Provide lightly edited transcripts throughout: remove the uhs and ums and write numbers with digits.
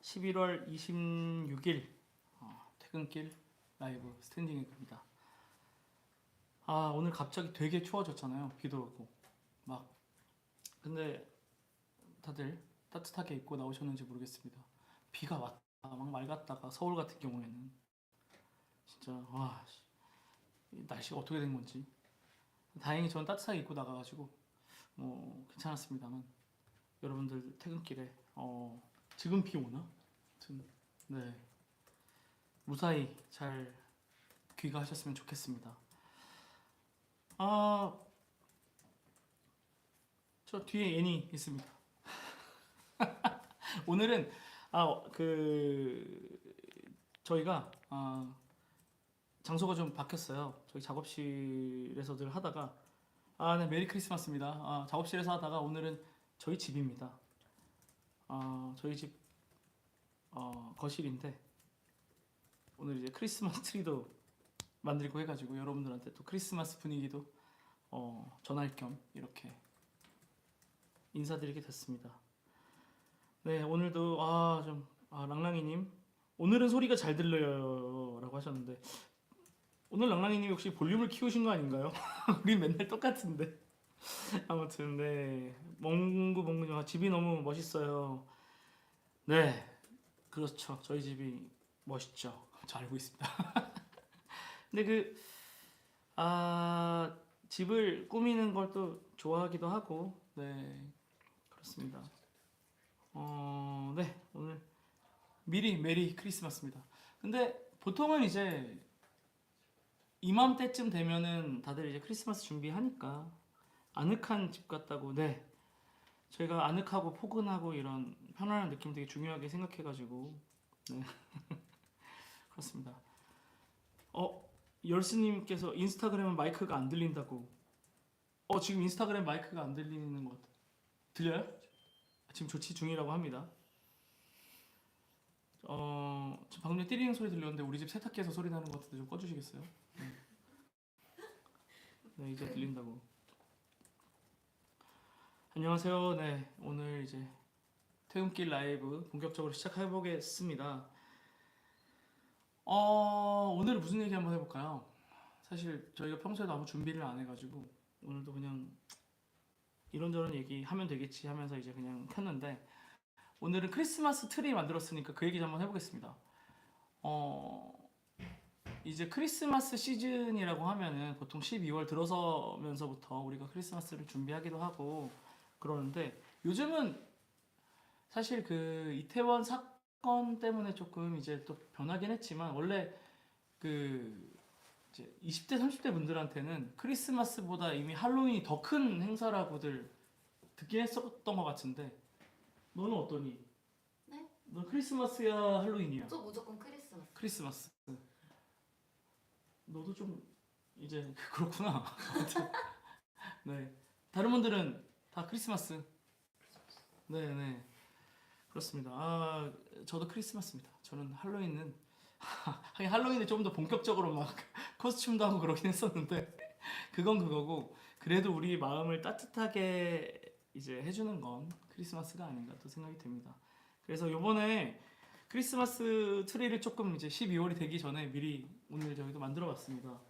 11월 26일 퇴근길 라이브 스탠딩 에그입니다. 오늘 갑자기 되게 추워졌잖아요. 비도 오고 막. 근데 다들 따뜻하게 입고 나오셨는지 모르겠습니다. 비가 왔다 막 맑았다가 서울 같은 경우에는 진짜 날씨가 어떻게 된 건지. 다행히 저는 따뜻하게 입고 나가가지고 뭐 괜찮았습니다만, 여러분들 퇴근길에 지금 비 오나? 아무튼 네, 무사히 잘 귀가하셨으면 좋겠습니다. 저 뒤에 애니 있습니다. 오늘은 저희가 장소가 좀 바뀌었어요. 저희 작업실에서 늘 하다가 네, 메리 크리스마스입니다. 작업실에서 하다가 오늘은 저희 집입니다. 저희 집 거실인데 오늘 이제 크리스마스 트리도 만들고 해가지고 여러분들한테 또 크리스마스 분위기도 전할 겸 이렇게 인사드리게 됐습니다. 네, 오늘도 랑랑이님 오늘은 소리가 잘 들려요 라고 하셨는데, 오늘 랑랑이님 혹시 볼륨을 키우신 거 아닌가요? 우리 맨날 똑같은데. 아무튼 네, 멍구멍구님 집이 너무 멋있어요. 네, 그렇죠. 저희 집이 멋있죠. 저 알고 있습니다. 근데 집을 꾸미는 걸 또 좋아하기도 하고, 네, 그렇습니다. 네, 오늘 미리 메리 크리스마스입니다. 근데 보통은 이제 이맘때쯤 되면은 다들 이제 크리스마스 준비하니까 아늑한 집 같다고. 네, 저희가 아늑하고 포근하고 이런 편안한 느낌 되게 중요하게 생각해가지고 네. 그렇습니다. 열스님께서 인스타그램은 마이크가 안 들린다고. 지금 인스타그램 마이크가 안 들리는 것 같아요. 들려요? 지금 조치 중이라고 합니다. 지금 방금 전에 띠리는 소리 들렸는데 우리 집 세탁기에서 소리 나는 것 같은데 좀 꺼주시겠어요? 네, 이제 들린다고. 안녕하세요. 네, 오늘 이제 퇴근길 라이브 본격적으로 시작해보겠습니다. 오늘 무슨 얘기 한번 해볼까요? 사실 저희가 평소에도 아무 준비를 안 해가지고 오늘도 그냥 이런저런 얘기 하면 되겠지 하면서 이제 그냥 켰는데, 오늘은 크리스마스 트리 만들었으니까 그 얘기 좀 한번 해보겠습니다. 이제 크리스마스 시즌이라고 하면은 보통 12월 들어서면서부터 우리가 크리스마스를 준비하기도 하고 그러는데, 요즘은 사실 그 이태원 사건 때문에 조금 이제 또 변하긴 했지만, 원래 이제 20대 30대 분들한테는 크리스마스보다 이미 할로윈이 더 큰 행사라고들 듣긴 했었던 것 같은데, 너는 어떠니? 네? 너 크리스마스야 할로윈이야? 저 무조건 크리스마스. 크리스마스. 너도 좀 이제 그렇구나. 아무튼 네, 다른 분들은 다 크리스마스. 네네, 그렇습니다. 저도 크리스마스입니다. 저는 할로윈은 하긴 할로윈은 좀 더 본격적으로 막 코스튬도 하고 그러긴 했었는데 그건 그거고, 그래도 우리 마음을 따뜻하게 이제 해주는 건 크리스마스가 아닌가 또 생각이 듭니다. 그래서 요번에 크리스마스 트리를 조금 이제 12월이 되기 전에 미리 오늘 저희도 만들어봤습니다.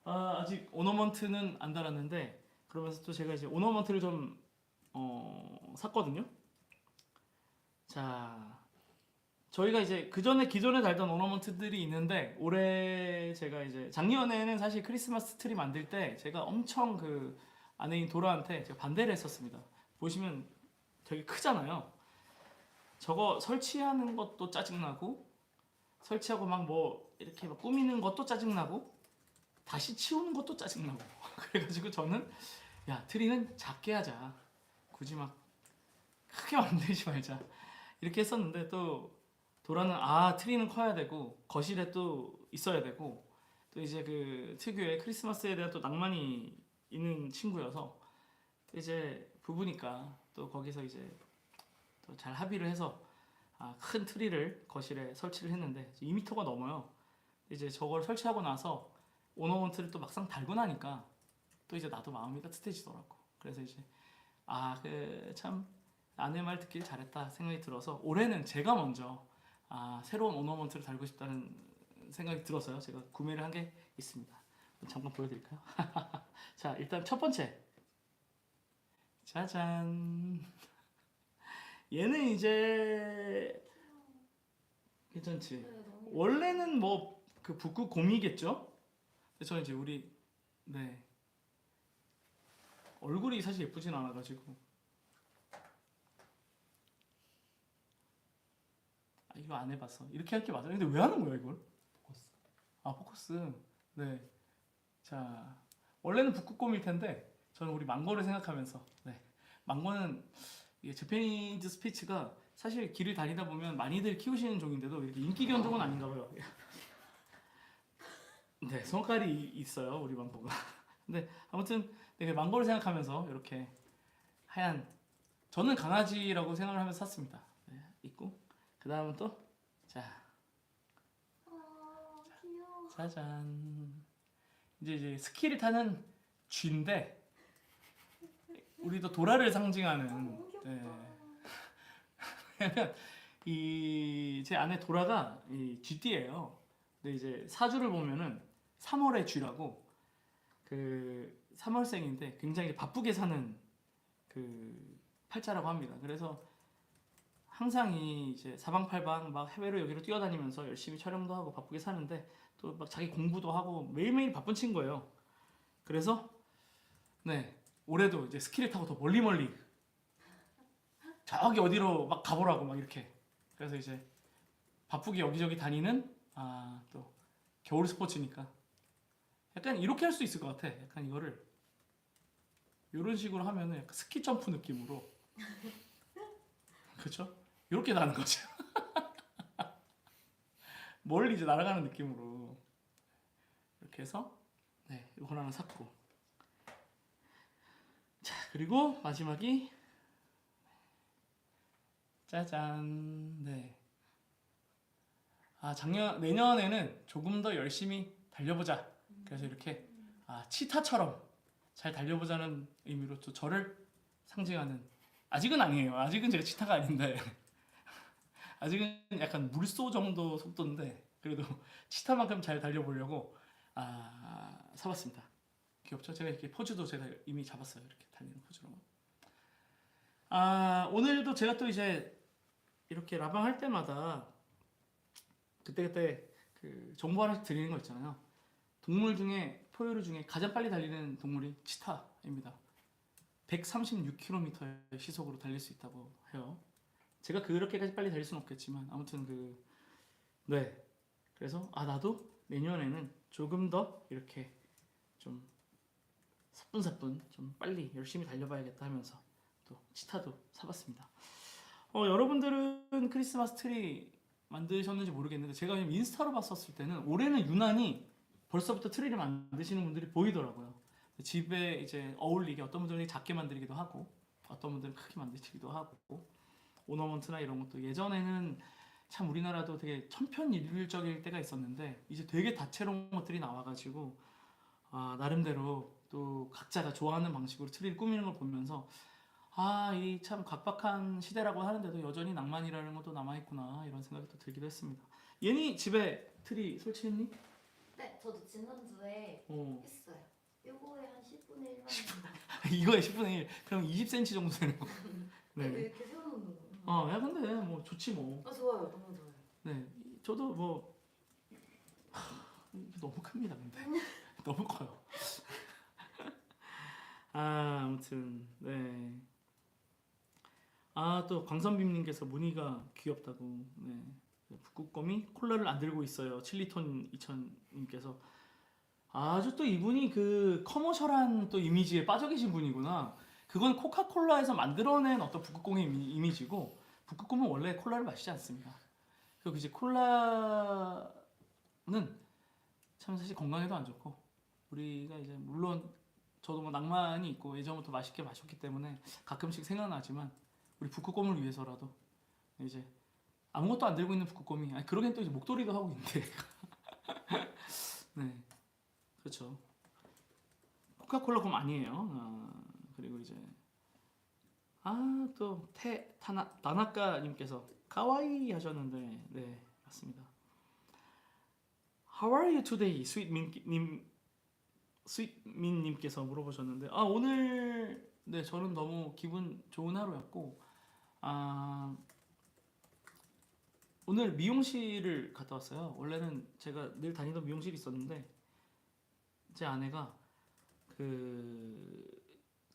아직 오너먼트는 안 달았는데, 그러면서 또 제가 이제 오너먼트를 좀 샀거든요. 자, 저희가 이제 기존에 달던 오너먼트들이 있는데, 올해 제가 이제 작년에는 사실 크리스마스 트리 만들 때 제가 엄청 그 아내인 도라한테 제가 반대를 했었습니다. 보시면 되게 크잖아요. 저거 설치하는 것도 짜증나고, 설치하고 막 뭐 이렇게 막 꾸미는 것도 짜증나고, 다시 치우는 것도 짜증나고. 그래가지고 저는 야, 트리는 작게 하자, 굳이 막 크게 만들지 말자, 이렇게 했었는데, 또 도라는 트리는 커야 되고 거실에 또 있어야 되고, 또 이제 그 특유의 크리스마스에 대한 또 낭만이 있는 친구여서 이제 부부니까 또 거기서 이제 또 잘 합의를 해서 큰 트리를 거실에 설치를 했는데 2m가 넘어요. 이제 저걸 설치하고 나서 오너먼트를 또 막상 달고 나니까 또 이제 나도 마음이 따뜻해지더라고. 그래서 이제 참 아내 말 듣길 잘했다 생각이 들어서 올해는 제가 먼저 새로운 오너먼트를 달고 싶다는 생각이 들어서요. 제가 구매를 한 게 있습니다. 잠깐 보여드릴까요? 자, 일단 첫 번째, 짜잔. 얘는 이제 괜찮지? 네, 너무 원래는 뭐 그 북극 곰이겠죠? 근데 저는 이제 우리 네 얼굴이 사실 예쁘진 않아가지고 이거 안 해봤어. 이렇게 할 게 맞아. 근데 왜 하는 거야 이걸? 포커스. 포커스. 네. 자, 원래는 북극곰일 텐데 저는 우리 망고를 생각하면서 네. 망고는 이게 재패니즈 스피츠가 사실 길을 다니다 보면 많이들 키우시는 종인데도 이렇게 인기 견종은 아닌가 봐요. 네, 성깔이 있어요 우리 망고가. 근데 아무튼 네, 망고를 생각하면서 이렇게 하얀 저는 강아지라고 생각을 하면서 샀습니다. 네, 있고 그 다음은 또 자, 귀여워. 짜잔. 이제 스키를 타는 쥐인데 우리도 도라를 상징하는 너무 귀엽다. 네. 왜냐면 이 제 아내 도라가 이 쥐띠예요. 근데 이제 사주를 보면은 3월의 쥐라고 그 3월생인데 굉장히 바쁘게 사는 그 팔자라고 합니다. 그래서 항상 이 이제 사방팔방 막 해외로 여기로 뛰어다니면서 열심히 촬영도 하고 바쁘게 사는데 또 막 자기 공부도 하고 매일매일 바쁜 친구예요. 그래서 네 올해도 이제 스키를 타고 더 멀리 저기 어디로 막 가보라고 막 이렇게 그래서 이제 바쁘게 여기저기 다니는 또 겨울 스포츠니까 약간 이렇게 할 수 있을 것 같아. 약간 이거를 이런 식으로 하면은 약간 스키 점프 느낌으로 그렇죠? 이렇게 나는 거죠. 멀리 이제 날아가는 느낌으로 이렇게 해서 네 이거 하나 샀고 자 그리고 마지막이 짜잔 네. 내년에는 조금 더 열심히 달려보자. 그래서 이렇게 치타처럼 잘 달려보자는 의미로 또 저를 상징하는 아직은 아니에요. 아직은 제가 치타가 아닌데 아직은 약간 물소 정도 속도인데 그래도 치타만큼 잘 달려보려고 사봤습니다. 귀엽죠? 제가 이렇게 포즈도 제가 이미 잡았어요. 이렇게 달리는 포즈로. 오늘도 제가 또 이제 이렇게 라방 할 때마다 그때그때 그 정보 하나씩 드리는 거 있잖아요. 동물 중에 포유류 중에 가장 빨리 달리는 동물이 치타입니다. 136km의 시속으로 달릴 수 있다고 해요. 제가 그렇게까지 빨리 달릴 수는 없겠지만 아무튼 네 그래서 나도 내년에는 조금 더 이렇게 좀 사뿐사뿐 좀 빨리 열심히 달려봐야겠다 하면서 또 치타도 사봤습니다. 여러분들은 크리스마스 트리 만드셨는지 모르겠는데 제가 인스타로 봤었을 때는 올해는 유난히 벌써부터 트리를 만드시는 분들이 보이더라고요. 집에 이제 어울리게 어떤 분들은 작게 만들기도 하고 어떤 분들은 크게 만드시기도 하고 오너먼트나 이런 것도 예전에는 참 우리나라도 되게 천편일률적일 때가 있었는데 이제 되게 다채로운 것들이 나와가지고 나름대로 또 각자가 좋아하는 방식으로 트리를 꾸미는 걸 보면서 이 참 각박한 시대라고 하는데도 여전히 낭만이라는 것도 남아있구나 이런 생각이 또 들기도 했습니다. 얘니 집에 트리 설치했니? 네, 저도 지난주에 어. 했어요. 요거에 한 10분의 1만 이거에 10분의 1 그럼 20cm 정도 되는 거. 네. 네. 이렇게 세워놓는 거. 야 근데 뭐 좋지 뭐. 좋아요. 너무 좋아요. 네. 저도 뭐 너무 큽니다 근데 너무 커요. 아무튼 네. 또 광선빔님께서 무늬가 귀엽다고. 네. 북극곰이 콜라를 안 들고 있어요. 칠리톤 2000님께서 아주 또 이분이 그 커머셜한 또 이미지에 빠져 계신 분이구나. 그건 코카콜라에서 만들어낸 어떤 북극곰의 이미지고 북극곰은 원래 콜라를 마시지 않습니다. 그리고 이제 콜라는 참 사실 건강에도 안 좋고 우리가 이제 물론 저도 뭐 낭만이 있고 예전부터 맛있게 마셨기 때문에 가끔씩 생각나지만 우리 북극곰을 위해서라도 이제 아무것도 안 들고 있는 북극곰이 그러기엔 또 이제 목도리도 하고 있는데 네 그렇죠. 코카콜라 곰 아니에요. 그리고 이제 또 다나카님께서 가와이 하셨는데 네 맞습니다. How are you today? 스윗민님께서 물어보셨는데 오늘 네 저는 너무 기분 좋은 하루였고 오늘 미용실을 갔다 왔어요. 원래는 제가 늘 다니던 미용실이 있었는데 제 아내가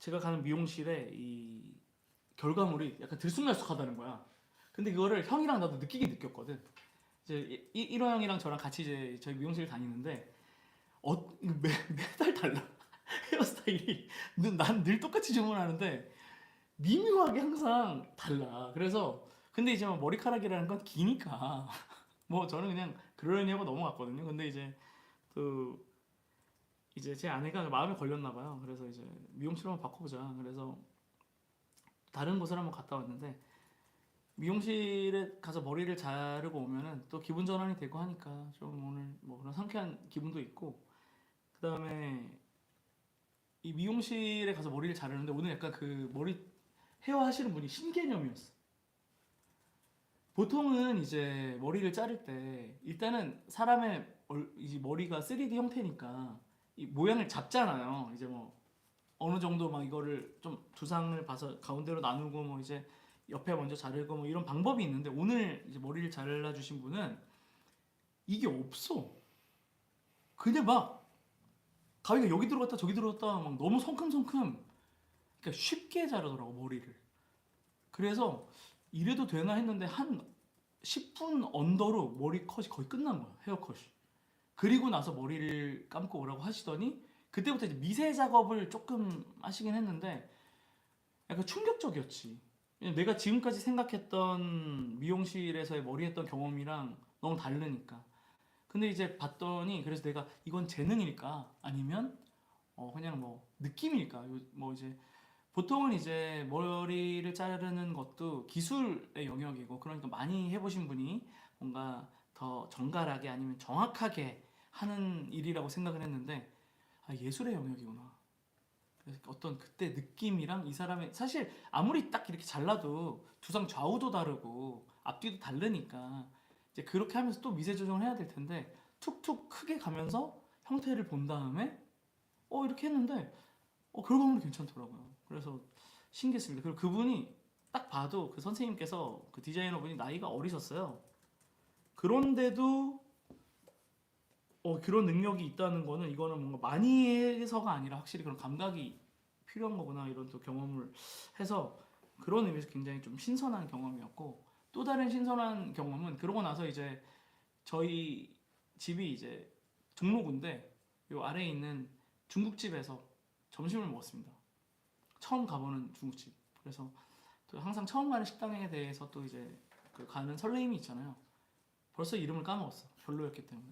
제가 가는 미용실에 이 결과물이 약간 들쑥날쑥하다는 거야. 근데 그거를 형이랑 나도 느끼게 느꼈거든. 이제 일호 형이랑 저랑 같이 이제 저희 미용실 다니는데 매달 달라. 헤어스타일이 난 늘 똑같이 주문하는데 미묘하게 항상 달라. 그래서 근데 이제 머리카락이라는 건 기니까 뭐 저는 그냥 그러려니 하고 넘어갔거든요. 근데 또 이제 제 아내가 마음에 걸렸나 봐요. 그래서 이제 미용실 한번 바꿔보자. 그래서 다른 곳을 한번 갔다 왔는데 미용실에 가서 머리를 자르고 오면은 또 기분 전환이 되고 하니까 좀 오늘 뭐 그런 상쾌한 기분도 있고 그다음에 이 미용실에 가서 머리를 자르는데 오늘 약간 그 머리 헤어 하시는 분이 신개념이었어. 보통은 이제 머리를 자를 때 일단은 사람의 이제 머리가 3D 형태니까 이 모양을 잡잖아요. 이제 뭐 어느 정도 막 이거를 좀 두상을 봐서 가운데로 나누고 뭐 이제 옆에 먼저 자르고 뭐 이런 방법이 있는데 오늘 이제 머리를 잘라주신 분은 이게 없어. 그냥 막 가위가 여기 들어갔다 저기 들어갔다 막 너무 성큼성큼 그러니까 쉽게 자르더라고 머리를. 그래서 이래도 되나 했는데 한 10분 언더로 머리 컷이 거의 끝난 거야. 헤어컷이. 그리고 나서 머리를 감고 오라고 하시더니 그때부터 이제 미세 작업을 조금 하시긴 했는데 약간 충격적이었지. 내가 지금까지 생각했던 미용실에서의 머리 했던 경험이랑 너무 다르니까. 근데 이제 봤더니 그래서 내가 이건 재능일까 아니면 그냥 뭐 느낌일까 뭐 이제 보통은 이제 머리를 자르는 것도 기술의 영역이고 그러니까 많이 해보신 분이 뭔가 더 정갈하게 아니면 정확하게 하는 일이라고 생각을 했는데 예술의 영역이구나. 그래서 어떤 그때 느낌이랑 이 사람의 사실 아무리 딱 이렇게 잘라도 두상 좌우도 다르고 앞뒤도 다르니까 이제 그렇게 하면서 또 미세 조정을 해야 될 텐데 툭툭 크게 가면서 형태를 본 다음에 이렇게 했는데 결과물이 괜찮더라고요. 그래서 신기했습니다. 그리고 그분이 딱 봐도 그 선생님께서 그 디자이너분이 나이가 어리셨어요. 그런데도 그런 능력이 있다는 거는 이거는 뭔가 많이 해서가 아니라 확실히 그런 감각이 필요한 거구나 이런 또 경험을 해서 그런 의미에서 굉장히 좀 신선한 경험이었고 또 다른 신선한 경험은 그러고 나서 이제 저희 집이 이제 종로구인데 요 아래에 있는 중국집에서 점심을 먹었습니다. 처음 가보는 중국집. 그래서 또 항상 처음 가는 식당에 대해서 또 이제 그 가는 설레임이 있잖아요. 벌써 이름을 까먹었어. 별로였기 때문에.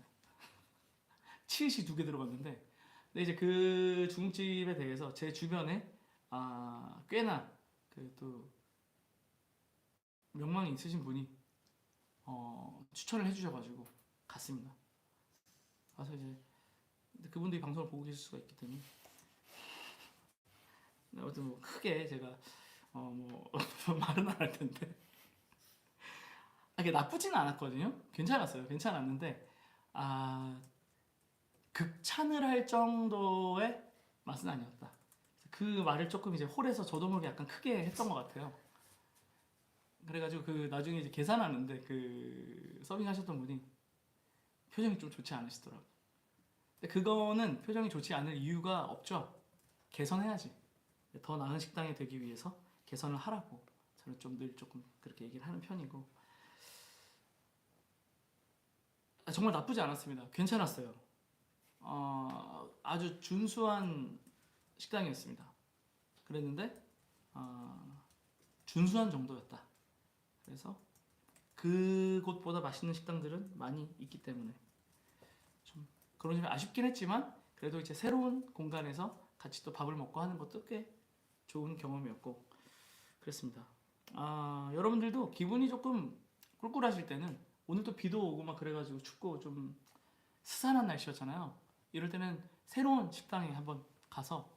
치읓이 2개 들어갔는데 근데 이제 그 중국집에 대해서 제 주변에 꽤나 그 또 명망이 있으신 분이 추천을 해주셔가지고 갔습니다. 가서 이제 근데 그분들이 방송을 보고 계실 수가 있기 때문에 아무튼 뭐 크게 제가 뭐 말은 안 할 텐데 이게 나쁘진 않았거든요. 괜찮았어요. 괜찮았는데 극찬을 할 정도의 맛은 아니었다. 그 말을 조금 이제 홀에서 저도 모르게 약간 크게 했던 것 같아요. 그래가지고 그 나중에 이제 계산하는데 그 서빙하셨던 분이 표정이 좀 좋지 않으시더라고. 근데 그거는 표정이 좋지 않을 이유가 없죠. 개선해야지. 더 나은 식당이 되기 위해서 개선을 하라고 저는 좀 늘 조금 그렇게 얘기를 하는 편이고 정말 나쁘지 않았습니다. 괜찮았어요. 아주 준수한 식당이었습니다. 그랬는데 준수한 정도였다. 그래서 그곳보다 맛있는 식당들은 많이 있기 때문에 좀 그런 점이 아쉽긴 했지만 그래도 이제 새로운 공간에서 같이 또 밥을 먹고 하는 것도 꽤 좋은 경험이었고 그랬습니다. 여러분들도 기분이 조금 꿀꿀하실 때는 오늘 또 비도 오고 막 그래가지고 춥고 좀 스산한 날씨였잖아요. 이럴 때는 새로운 식당에 한번 가서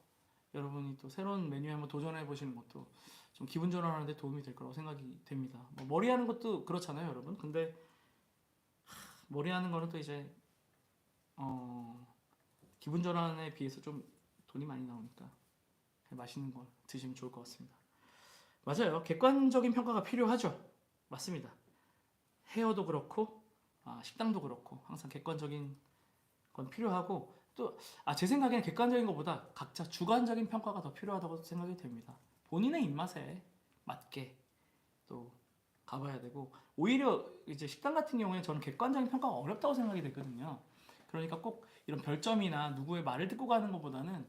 여러분이 또 새로운 메뉴에 한번 도전해 보시는 것도 좀 기분 전환하는데 도움이 될 거라고 생각이 됩니다. 뭐 머리 하는 것도 그렇잖아요, 여러분. 근데 머리 하는 거는 또 이제 기분 전환에 비해서 좀 돈이 많이 나오니까 맛있는 거 드시면 좋을 것 같습니다. 맞아요. 객관적인 평가가 필요하죠. 맞습니다. 헤어도 그렇고 식당도 그렇고 항상 객관적인 건 필요하고 또 제 생각에는 객관적인 것보다 각자 주관적인 평가가 더 필요하다고 생각이 됩니다. 본인의 입맛에 맞게 또 가봐야 되고 오히려 이제 식당 같은 경우에 저는 객관적인 평가가 어렵다고 생각이 되거든요. 그러니까 꼭 이런 별점이나 누구의 말을 듣고 가는 것보다는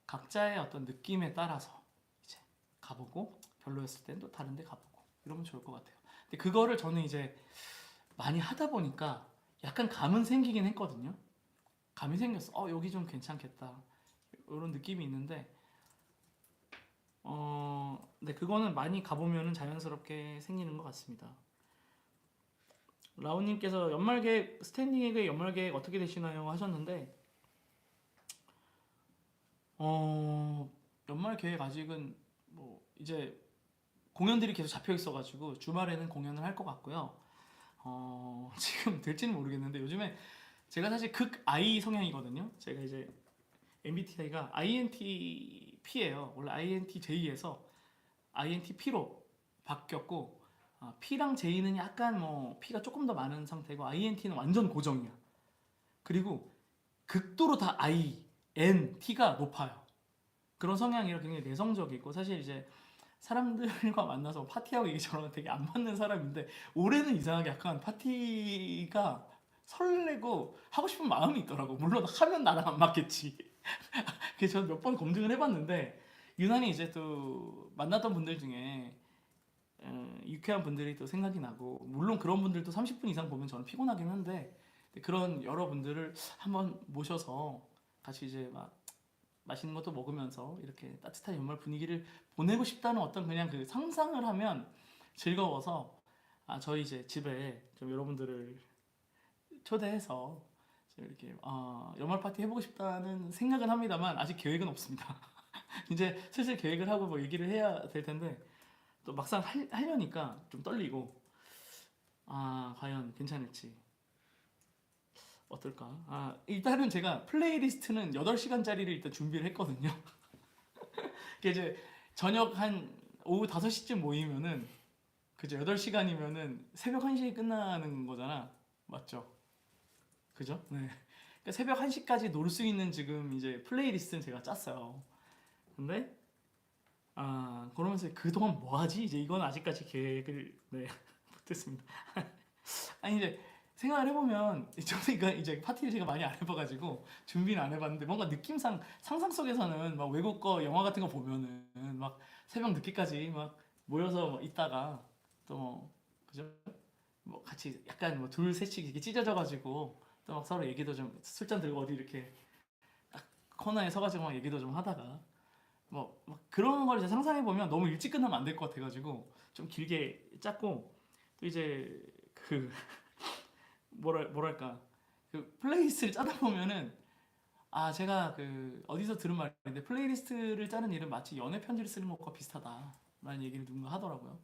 각자의 어떤 느낌에 따라서 이제 가보고 별로였을 땐 또 다른 데 가보고 이러면 좋을 것 같아요. 근데 그거를 저는 이제 많이 하다 보니까 약간 감은 생기긴 했거든요. 감이 생겼어. 여기 좀 괜찮겠다. 이런 느낌이 있는데 네, 그거는 많이 가보면은 자연스럽게 생기는 것 같습니다. 라온님께서 연말 계획, 스탠딩에게 연말 계획 어떻게 되시나요? 하셨는데 연말 계획 아직은 뭐 이제 공연들이 계속 잡혀 있어가지고 주말에는 공연을 할 것 같고요. 지금 될지는 모르겠는데 요즘에 제가 사실 극 I 성향이거든요. 제가 이제 MBTI가 INTP예요. 원래 INTJ에서 INTP로 바뀌었고 P랑 J는 약간 뭐 P가 조금 더 많은 상태고 INT는 완전 고정이야. 그리고 극도로 다 I, N, T가 높아요. 그런 성향이라 굉장히 내성적이고 사실 이제 사람들과 만나서 파티하고 이게 저랑 되게 안 맞는 사람인데 올해는 이상하게 약간 파티가 설레고 하고 싶은 마음이 있더라고. 물론 하면 나랑 안 맞겠지. 그래서 저는 몇 번 검증을 해봤는데 유난히 이제 또 만났던 분들 중에 유쾌한 분들이 또 생각이 나고 물론 그런 분들도 30분 이상 보면 저는 피곤하긴 한데 그런 여러분들을 한번 모셔서 같이 이제 막 맛있는 것도 먹으면서 이렇게 따뜻한 연말 분위기를 보내고 싶다는 어떤 그냥 그 상상을 하면 즐거워서 저희 이제 집에 좀 여러분들을 초대해서 이렇게 연말 파티 해보고 싶다는 생각은 합니다만 아직 계획은 없습니다. 이제 슬슬 계획을 하고 뭐 얘기를 해야 될 텐데 또 막상 하려니까 좀 떨리고 과연 괜찮을지 어떨까? 일단은 제가 플레이리스트는 8시간짜리를 일단 준비를 했거든요. 그게 이제 저녁 한 오후 5시쯤 모이면은 그죠? 8시간이면은 새벽 1시에 끝나는 거잖아. 맞죠? 그죠? 네. 그러니까 새벽 1시까지 놀 수 있는 지금 이제 플레이리스트는 제가 짰어요. 근데 그러면서 그동안 뭐 하지? 이제 이건 아직까지 계획을 못했습니다. 아니 이제 생각을 해보면 저희가 이제 파티를 제가 많이 안 해봐가지고 준비는 안 해봤는데 뭔가 느낌상 상상 속에서는 막 외국 거 영화 같은 거 보면은 막 새벽 늦게까지 막 모여서 뭐 있다가 또 그죠? 뭐 같이 약간 뭐 둘 셋씩 이렇게 찢어져가지고 또 막 서로 얘기도 좀 술잔 들고 어디 이렇게 딱 코너에 서가지고 막 얘기도 좀 하다가 막 그런 걸 이제 상상해 보면 너무 일찍 끝나면 안 될 것 같아가지고 좀 길게 짰고 또 이제 그 뭐랄까 그 플레이리스트를 짜다 보면은 제가 그 어디서 들은 말인데 플레이리스트를 짜는 일은 마치 연애 편지를 쓰는 것과 비슷하다라는 얘기를 누군가 하더라고요.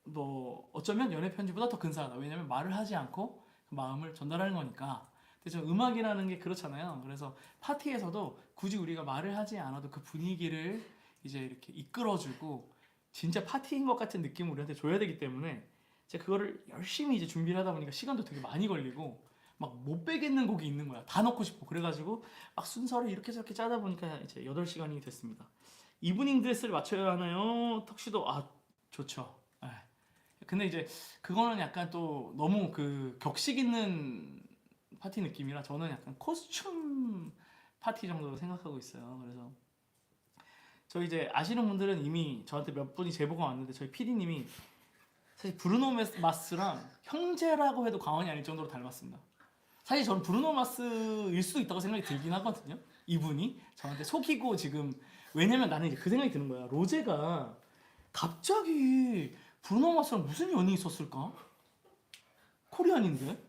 뭐 어쩌면 연애 편지보다 더 근사하다. 왜냐면 말을 하지 않고 그 마음을 전달하는 거니까. 근데 저 음악이라는 게 그렇잖아요. 그래서 파티에서도 굳이 우리가 말을 하지 않아도 그 분위기를 이제 이렇게 이끌어주고 진짜 파티인 것 같은 느낌을 우리한테 줘야 되기 때문에 제가 그거를 열심히 이제 준비를 하다 보니까 시간도 되게 많이 걸리고 막 못 빼겠는 곡이 있는 거야. 다 넣고 싶고 그래가지고 막 순서를 이렇게 저렇게 짜다 보니까 이제 8시간이 됐습니다. 이브닝 드레스를 맞춰야 하나요? 턱시도 좋죠. 네. 근데 이제 그거는 약간 또 너무 그 격식 있는 파티 느낌이라 저는 약간 코스튬 파티 정도로 생각하고 있어요. 그래서 저희 이제 아시는 분들은 이미 저한테 몇 분이 제보가 왔는데 저희 PD님이 사실 브루노 마스랑 형제라고 해도 과언이 아닐 정도로 닮았습니다. 사실 저는 브루노 마스일 수도 있다고 생각이 들긴 하거든요. 이분이 저한테 속이고 지금 왜냐면 나는 이제 그 생각이 드는 거야. 로제가 갑자기 브루노 마스랑 무슨 연이 있었을까? 코리안인데?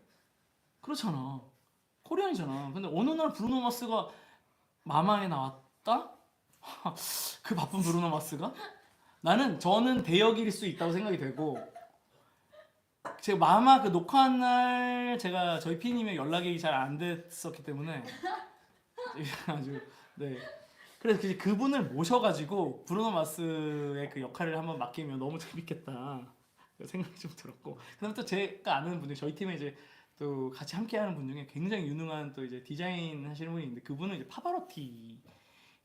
그렇잖아. 코리안이잖아. 근데 어느 날 브루노 마스가 마마에 나왔다? 그 바쁜 브루노 마스가? 저는 대역일 수 있다고 생각이 되고 제가 마마 그 녹화한 날 제가 저희 PD님의 연락이 잘 안 됐었기 때문에 아주 네 그래서 이제 그분을 모셔가지고 브루노 마스의 그 역할을 한번 맡기면 너무 재밌겠다 생각이 좀 들었고 그다음에 또 제가 아는 분들 저희 팀에 이제 또 같이 함께하는 분 중에 굉장히 유능한 또 이제 디자인 하시는 분이 있는데 그분은 이제 파바로티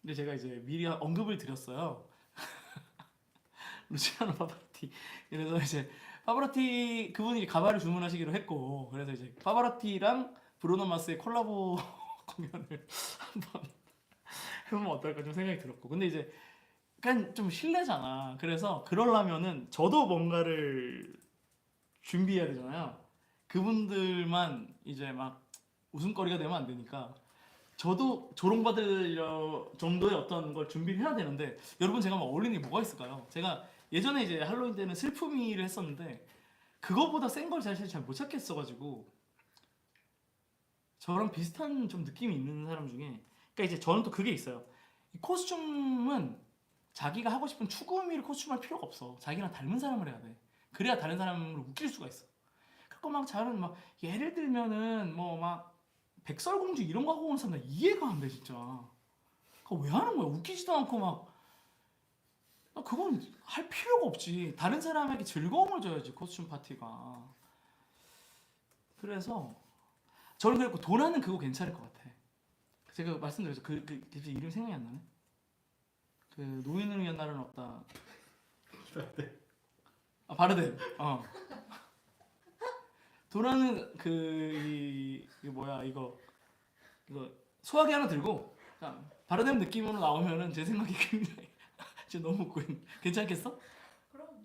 근데 제가 이제 미리 언급을 드렸어요. 루치아노 파바로티. 그래서 이제 파바로티 그분이 가발을 주문하시기로 했고 그래서 이제 파바로티랑 브루노 마스의 콜라보 공연을 한번 해보면 어떨까 좀 생각이 들었고 근데 이제 약간 좀 실례잖아. 그래서 그러려면은 저도 뭔가를 준비해야 되잖아요. 그분들만 이제 막 웃음거리가 되면 안 되니까 저도 조롱받을 정도의 어떤 걸 준비를 해야 되는데 여러분 제가 막 어울리는 게 뭐가 있을까요? 제가 예전에 이제 할로윈 때는 슬픔이를 했었는데 그거보다 센 걸 사실 잘 못 찾겠어가지고 저랑 비슷한 좀 느낌이 있는 사람 중에 그러니까 이제 저는 또 그게 있어요. 이 코스튬은 자기가 하고 싶은 추구 의미를 코스튬할 필요가 없어. 자기랑 닮은 사람을 해야 돼. 그래야 다른 사람을 웃길 수가 있어. 그거 막 잘은 막 예를 들면은 뭐 막 백설공주 이런 거 하고 오는 사람 나 이해가 안 돼 진짜. 그거 왜 하는 거야? 웃기지도 않고 막 그건 할 필요가 없지. 다른 사람에게 즐거움을 줘야지 코스튬 파티가. 그래서 저는 그랬고 도라는 그거 괜찮을 것 같아. 제가 말씀드렸죠. 그 이름 생각이 안 나네. 그 노인을 위한 날은 없다. 아 바르덴. 도라는 이 뭐야 이거 소화기 하나 들고 그냥 바르덴 느낌으로 나오면은 제 생각이 굉장히 진짜 너무 웃고 괜찮겠어?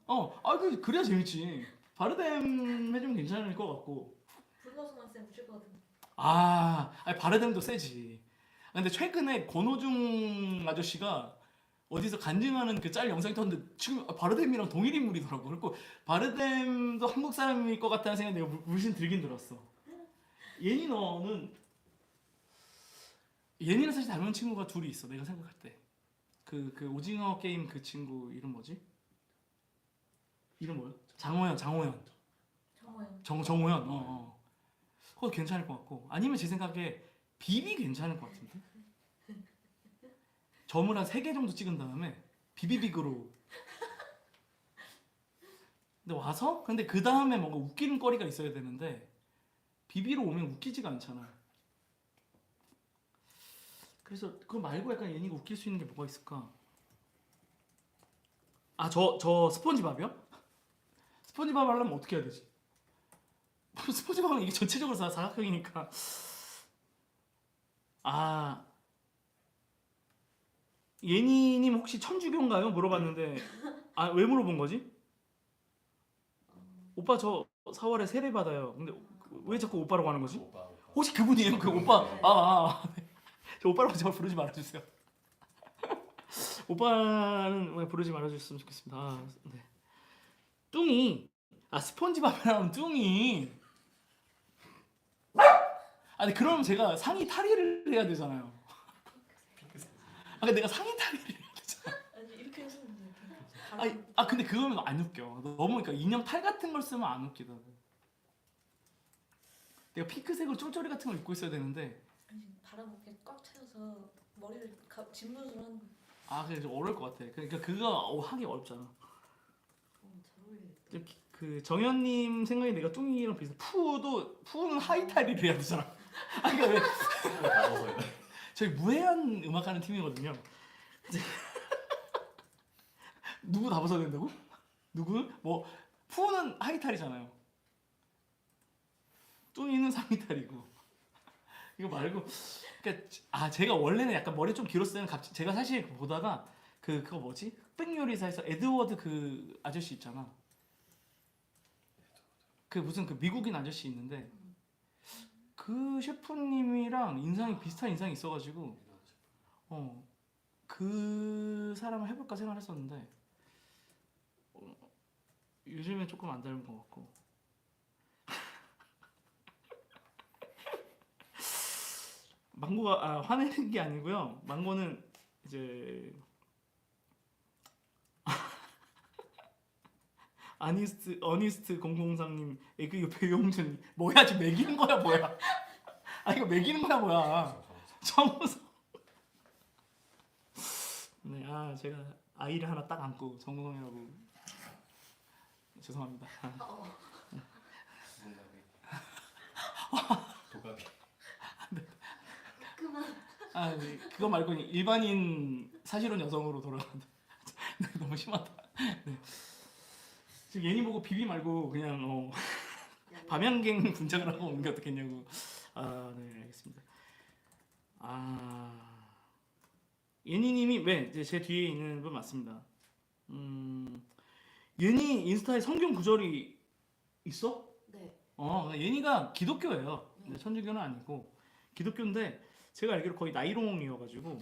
그럼 그래야 재밌지. 바르뎀 해주면 괜찮을 것 같고. 불러서만 쌤 무시거든. 아니 바르뎀도 세지. 근데 최근에 권오중 아저씨가 어디서 간증하는 그 짤 영상이 떴는데 지금 바르뎀이랑 동일 인물이더라고. 그리고 바르뎀도 한국 사람일 것 같다는 생각이 내가 물씬 들긴 들었어. 예니는 사실 닮은 친구가 둘이 있어. 내가 생각할 때. 그 오징어 게임 그 친구 이름 뭐지? 이름 뭐야? 정호연. 정호연. 정호연. 그거 괜찮을 것 같고. 아니면 제 생각에 비비 괜찮을 것 같은데. 점을 한 3개 정도 찍은 다음에 비비빅으로. 근데 와서 근데 그 다음에 뭔가 웃기는 거리가 있어야 되는데 비비로 오면 웃기지가 않잖아. 그래서 그거 말고 약간 예니가 웃길 수 있는 게 뭐가 있을까? 저 스폰지밥이요? 스폰지밥 하려면 어떻게 해야 되지? 스폰지밥은 이게 전체적으로 다 사각형이니까. 예니님 혹시 천주교인가요? 물어봤는데 왜 물어본 거지? 오빠 저 4월에 세례 받아요. 근데 왜 자꾸 오빠라고 하는 거지? 혹시 그분이에요? 그 오빠 네. 저 오빠라고 제발 부르지 말아주세요. 오빠는 왜 부르지 말아주셨으면 좋겠습니다. 네. 뚱이 스폰지밥이라면 뚱이 근데 그럼 제가 상의 탈의를 해야 되잖아요. 근데 내가 상의 탈의를 해야 되잖아. 아니 이렇게 해주면 돼. 근데 그거는 안 웃겨. 너무 그러니까 인형 탈 같은 걸 쓰면 안 웃기더라고. 내가 핑크색으로 쫄쫄이 같은 걸 입고 있어야 되는데 아니 바람 이렇게 꽉 차서 머리를 짓무술 하는 거. 그게 좀 어려울 것 같아. 그러니까 그거 하기 어렵잖아. 잘 어울리겠다. 그 정현님 생각에 내가 뚱이랑 비슷해. 푸는 하이탈의를 해야 되잖아. 그러니까 왜 저희 무해한 음악하는 팀이거든요. 누구 다 벗어야 된다고? 누구? 뭐 푸는 하이탈이잖아요. 뚱이는 상이탈이고. 이거 말고 그러니까 제가 원래는 약간 머리 좀 길었을 때는 제가 사실 보다가 그거 뭐지? 흑백 요리사에서 에드워드 그 아저씨 있잖아. 그 무슨 그 미국인 아저씨 있는데 그 셰프님이랑 비슷한 인상이 있어가지고 그 사람을 해볼까 생각했었는데 요즘에 조금 안 닮은 것 같고. 망고가 화내는 게 아니고요. 망고는 이제 어니스트 003님 애교 배용준 뭐야 지금 매기는 거야 뭐야? 아 이거 매기는 거야 뭐야? 정우성. 네, 아 제가 아이를 하나 딱 안고 정우성이라고 죄송합니다. 도가비. 그만. 아 네, 그거 말고 그냥 일반인 사실혼 여성으로 돌아간다. 네, 너무 심하다. 네. 지금 예니 보고 비비 말고 그냥 밤양갱 분장을 하고 오는 게 어떻겠냐고. 아, 네, 알겠습니다. 아, 예니님이 이제 제 뒤에 있는 분 맞습니다. 예니 인스타에 성경 구절이 있어? 네. 예니가 기독교예요. 네, 천주교는 아니고 기독교인데 제가 알기로 거의 나이롱이어가지고.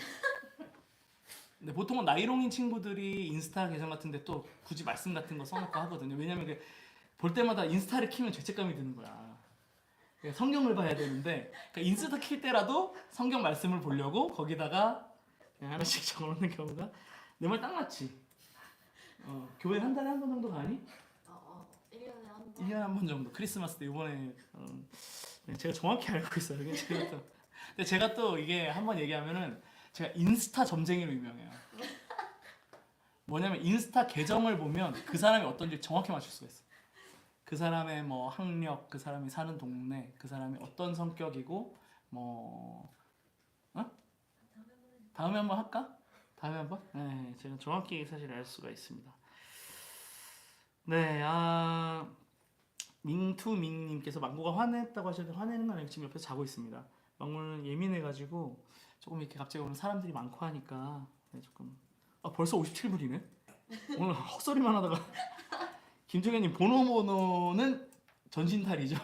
근데 보통은 나이롱인 친구들이 인스타 계정 같은데 또 굳이 말씀 같은 거 써놓고 하거든요. 왜냐면 볼 때마다 인스타를 키면 죄책감이 드는 거야. 성경을 봐야 되는데 그러니까 인스타 킬 때라도 성경 말씀을 보려고 거기다가 그냥 하나씩 적어놓는 경우가 내 말 딱 맞지? 교회 한 달에 한 번 정도 가니? 1년에 한 번. 1년에 한 번 정도. 크리스마스 때 이번에 제가 정확히 알고 있어요. 근데 제가 또 이게 한번 얘기하면은 제가 인스타 점쟁이로 유명해요. 뭐냐면 인스타 계정을 보면 그 사람이 어떤지 정확히 맞출 수가 있어. 그 사람의 뭐 학력, 그 사람이 사는 동네, 그 사람이 어떤 성격이고 뭐 다음에 한번 할까? 다음에 한번? 네, 제가 정확히 사실 알 수가 있습니다. 네, 민투민님께서 망고가 화냈다고 하셨는데 화내는 건 아니고 지금 옆에서 자고 있습니다. 망고는 예민해가지고 조금 이렇게 갑자기 오늘 사람들이 많고 하니까 조금 벌써 57분이네? 오늘 헛소리만 하다가 김종현님 번호는 전신탈이죠?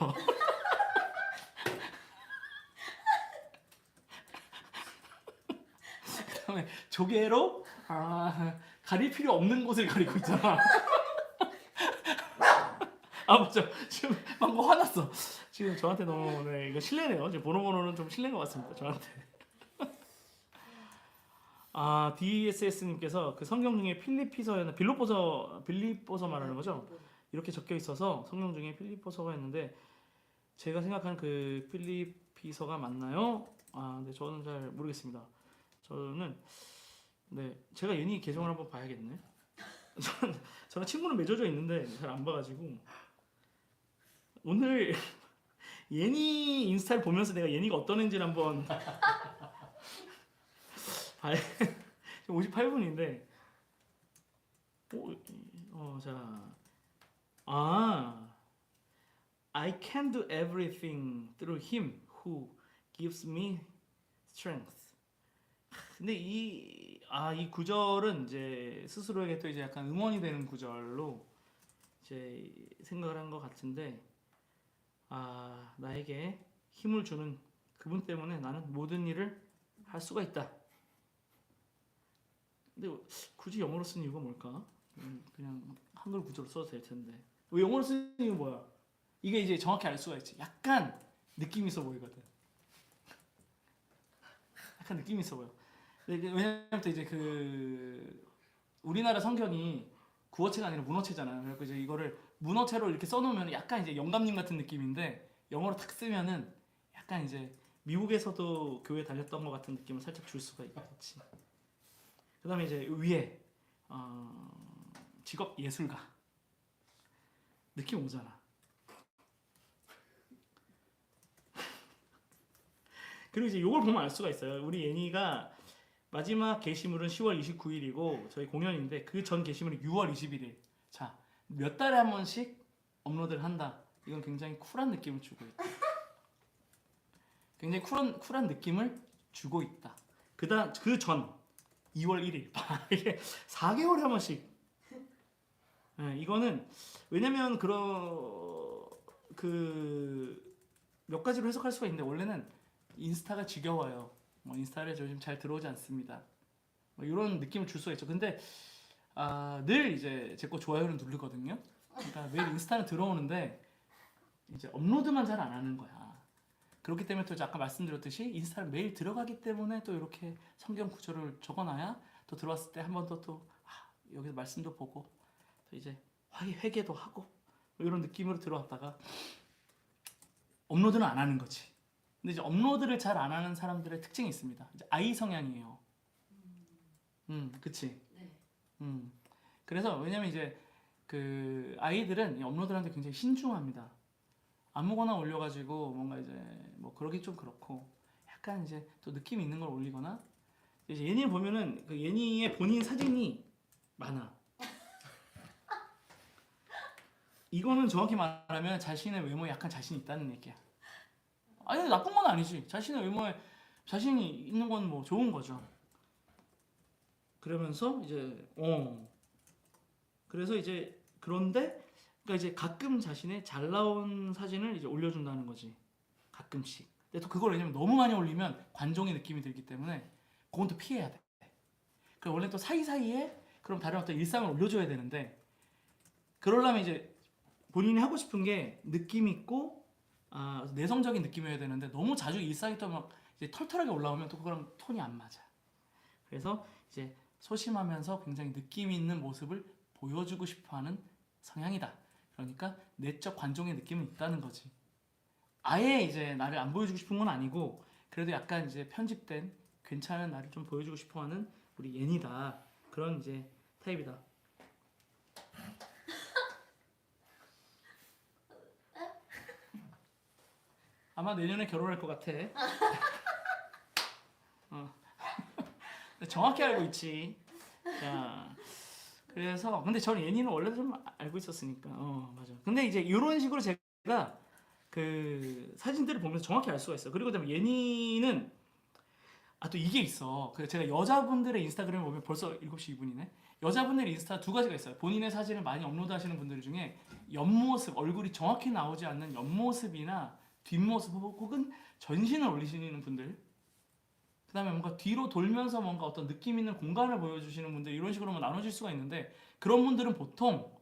그 다음에 조개로 가릴 필요 없는 곳을 가리고 있잖아. 맞죠. 지금 망고 화났어. 지금 저한테 너무 이거 실례네요. 지금 번호는 좀 실례인 것 같습니다. 저한테. DSS님께서 그 성경 중에 빌립보서 말하는 거죠? 이렇게 적혀 있어서 성경 중에 필립보서가 있는데 제가 생각하는 그 필립비서가 맞나요? 네, 저는 잘 모르겠습니다. 저는 제가 예니 계정을 한번 봐야겠네. 저는 친구는 맺어져 있는데 잘 안 봐가지고 오늘 예니 인스타를 보면서 내가 예니가 어떤 애인지를 한번 지금 58분인데 I can do everything through him who gives me strength. 근데 이 구절은 이제 스스로에게 또 이제 약간 응원이 되는 구절로 이제 생각을 한 것 같은데 나에게 힘을 주는 그분 때문에 나는 모든 일을 할 수가 있다. 근데 굳이 영어로 쓴 이유가 뭘까? 그냥 한글 구조로 써도 될 텐데. 왜 영어로 쓴 이유 뭐야? 이게 이제 정확히 알 수가 있지. 약간 느낌 있어 보이거든. 약간 느낌 있어 보여. 왜냐면 또 이제 우리나라 성경이 구어체가 아니라 문어체잖아요. 그래서 이제 이거를 문어체로 이렇게 써놓으면 약간 이제 영감님 같은 느낌인데 영어로 탁 쓰면은 약간 이제 미국에서도 교회 다녔던 것 같은 느낌을 살짝 줄 수가 있지. 그다음에 이제 위에 직업 예술가 느낌 오잖아. 그리고 이제 이걸 보면 알 수가 있어요. 우리 예니가 마지막 게시물은 10월 29일이고 저희 공연인데 그 전 게시물이 6월 21일. 자, 몇 달에 한 번씩 업로드를 한다. 이건 굉장히 쿨한 느낌을 주고 있다. 굉장히 쿨한 느낌을 주고 있다. 그 전 2월 1일. 이게 4개월에 한 번씩. 네, 이거는 왜냐면 몇 가지로 해석할 수가 있는데 원래는 인스타가 지겨워요. 인스타를 요즘 잘 들어오지 않습니다. 이런 느낌을 줄 수가 있죠. 근데 늘 이제 제 거 좋아요를 누르거든요. 그러니까 매일 인스타는 들어오는데 이제 업로드만 잘 안 하는 거야. 그렇기 때문에 또 이제 아까 말씀드렸듯이 인스타를 매일 들어가기 때문에 또 이렇게 성경 구절을 적어놔야 또 들어왔을 때 한 번 더 또 여기서 말씀도 보고 또 이제 회개도 하고 뭐 이런 느낌으로 들어왔다가 업로드는 안 하는 거지. 근데 이제 업로드를 잘 안 하는 사람들의 특징이 있습니다. 이제 아이 성향이에요. 그치. 네. 그래서 왜냐면 이제 그 아이들은 이 업로드를 하는데 굉장히 신중합니다. 아무거나 올려가지고 뭔가 이제 뭐 그러기 좀 그렇고 약간 이제 또 느낌 있는 걸 올리거나 이제 예니를 보면은 그 예니의 본인 사진이 많아. 이거는 정확히 말하면 자신의 외모에 약간 자신이 있다는 얘기야. 아니 나쁜 건 아니지. 자신의 외모에 자신이 있는 건 뭐 좋은 거죠. 그러면서 이제 그래서 이제 그런데 그러니까 이제 가끔 자신의 잘 나온 사진을 이제 올려준다는 거지. 가끔씩. 근데 또 그걸 왜냐면 너무 많이 올리면 관종의 느낌이 들기 때문에 그건 또 피해야 돼. 그 원래 또 사이사이에 그럼 다른 어떤 일상을 올려줘야 되는데 그러려면 이제 본인이 하고 싶은 게 느낌 있고 내성적인 느낌이어야 되는데 너무 자주 일상이 또 막 이제 털털하게 올라오면 또 그거랑 톤이 안 맞아. 그래서 이제 소심하면서 굉장히 느낌 있는 모습을 보여주고 싶어하는 성향이다. 그러니까 내적 관종의 느낌은 있다는 거지. 아예 이제 나를 안 보여주고 싶은 건 아니고 그래도 약간 이제 편집된 괜찮은 나를 좀 보여주고 싶어하는 우리 예니다. 그런 이제 타입이다. 아마 내년에 결혼할 것 같아. 정확히 알고 있지. 자, 그래서 근데 저는 예니는 원래 좀 알고 있었으니까. 맞아. 근데 이제 이런 식으로 제가 그 사진들을 보면서 정확히 알 수가 있어. 그리고 그다음에 예니는 또 이게 있어. 그 제가 여자분들의 인스타그램을 보면 벌써 7시 2분이네. 여자분들 인스타 두 가지가 있어요. 본인의 사진을 많이 업로드하시는 분들 중에 옆모습, 얼굴이 정확히 나오지 않는 옆모습이나 뒷모습 혹은 전신을 올리시는 분들. 그다음에 뭔가 뒤로 돌면서 뭔가 어떤 느낌 있는 공간을 보여주시는 분들 이런 식으로 나눠질 수가 있는데 그런 분들은 보통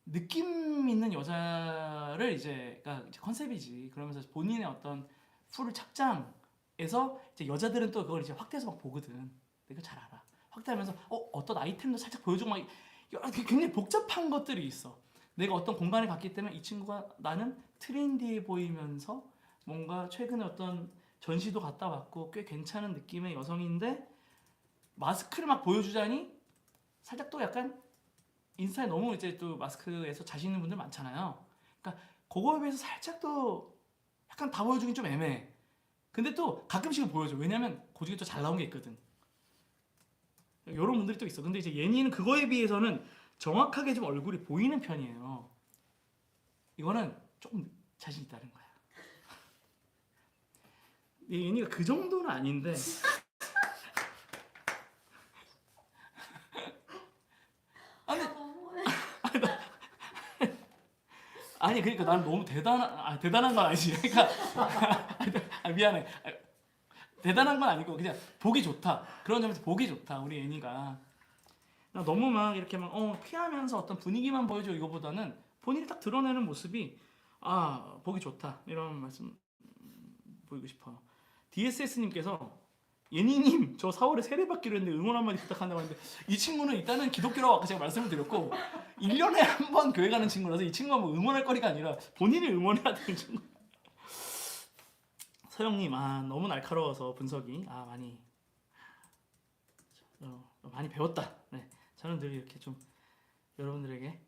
느낌 있는 여자를 이제 그러니까 컨셉이지. 그러면서 본인의 어떤 풀 착장에서 이제 여자들은 또 그걸 이제 확대해서 막 보거든. 내가 잘 알아. 확대하면서 어떤 아이템도 살짝 보여주고 막 굉장히 복잡한 것들이 있어. 내가 어떤 공간에 갔기 때문에 이 친구가 나는 트렌디해 보이면서 뭔가 최근에 어떤 전시도 갔다 왔고 꽤 괜찮은 느낌의 여성인데 마스크를 막 보여주자니 살짝 또 약간 인스타에 너무 이제 또 마스크에서 자신 있는 분들 많잖아요. 그러니까 그거에 비해서 살짝 또 약간 다 보여주긴 좀 애매해. 근데 또 가끔씩은 보여줘. 왜냐면 그 중에 또 잘 나온 게 있거든. 이런 분들이 또 있어. 근데 이제 예니는 그거에 비해서는 정확하게 좀 얼굴이 보이는 편이에요. 이거는 조금 자신 있다는 거야. 예니가 그 정도는 아닌데 아니 그러니까 나는 너무 대단한 건 아니지. 그러니까 미안해. 대단한 건 아니고 그냥 보기 좋다. 그런 점에서 보기 좋다. 우리 애니가 너무 막 이렇게 막 피하면서 어떤 분위기만 보여줘 이거보다는 본인이 딱 드러내는 모습이 보기 좋다. 이런 말씀 보이고 싶어요. DSS님께서 예니님 저 4월에 세례받기로 했는데 응원 한마디 부탁한다고 하는데 이 친구는 일단은 기독교라고 아까 제가 말씀을 드렸고 1년에 한 번 교회 가는 친구라서 이 친구가 뭐 응원할 거리가 아니라 본인이 응원해야 되는 친구. 서영님 너무 날카로워서 분석이 많이 배웠다. 네, 저는 늘 이렇게 좀 여러분들에게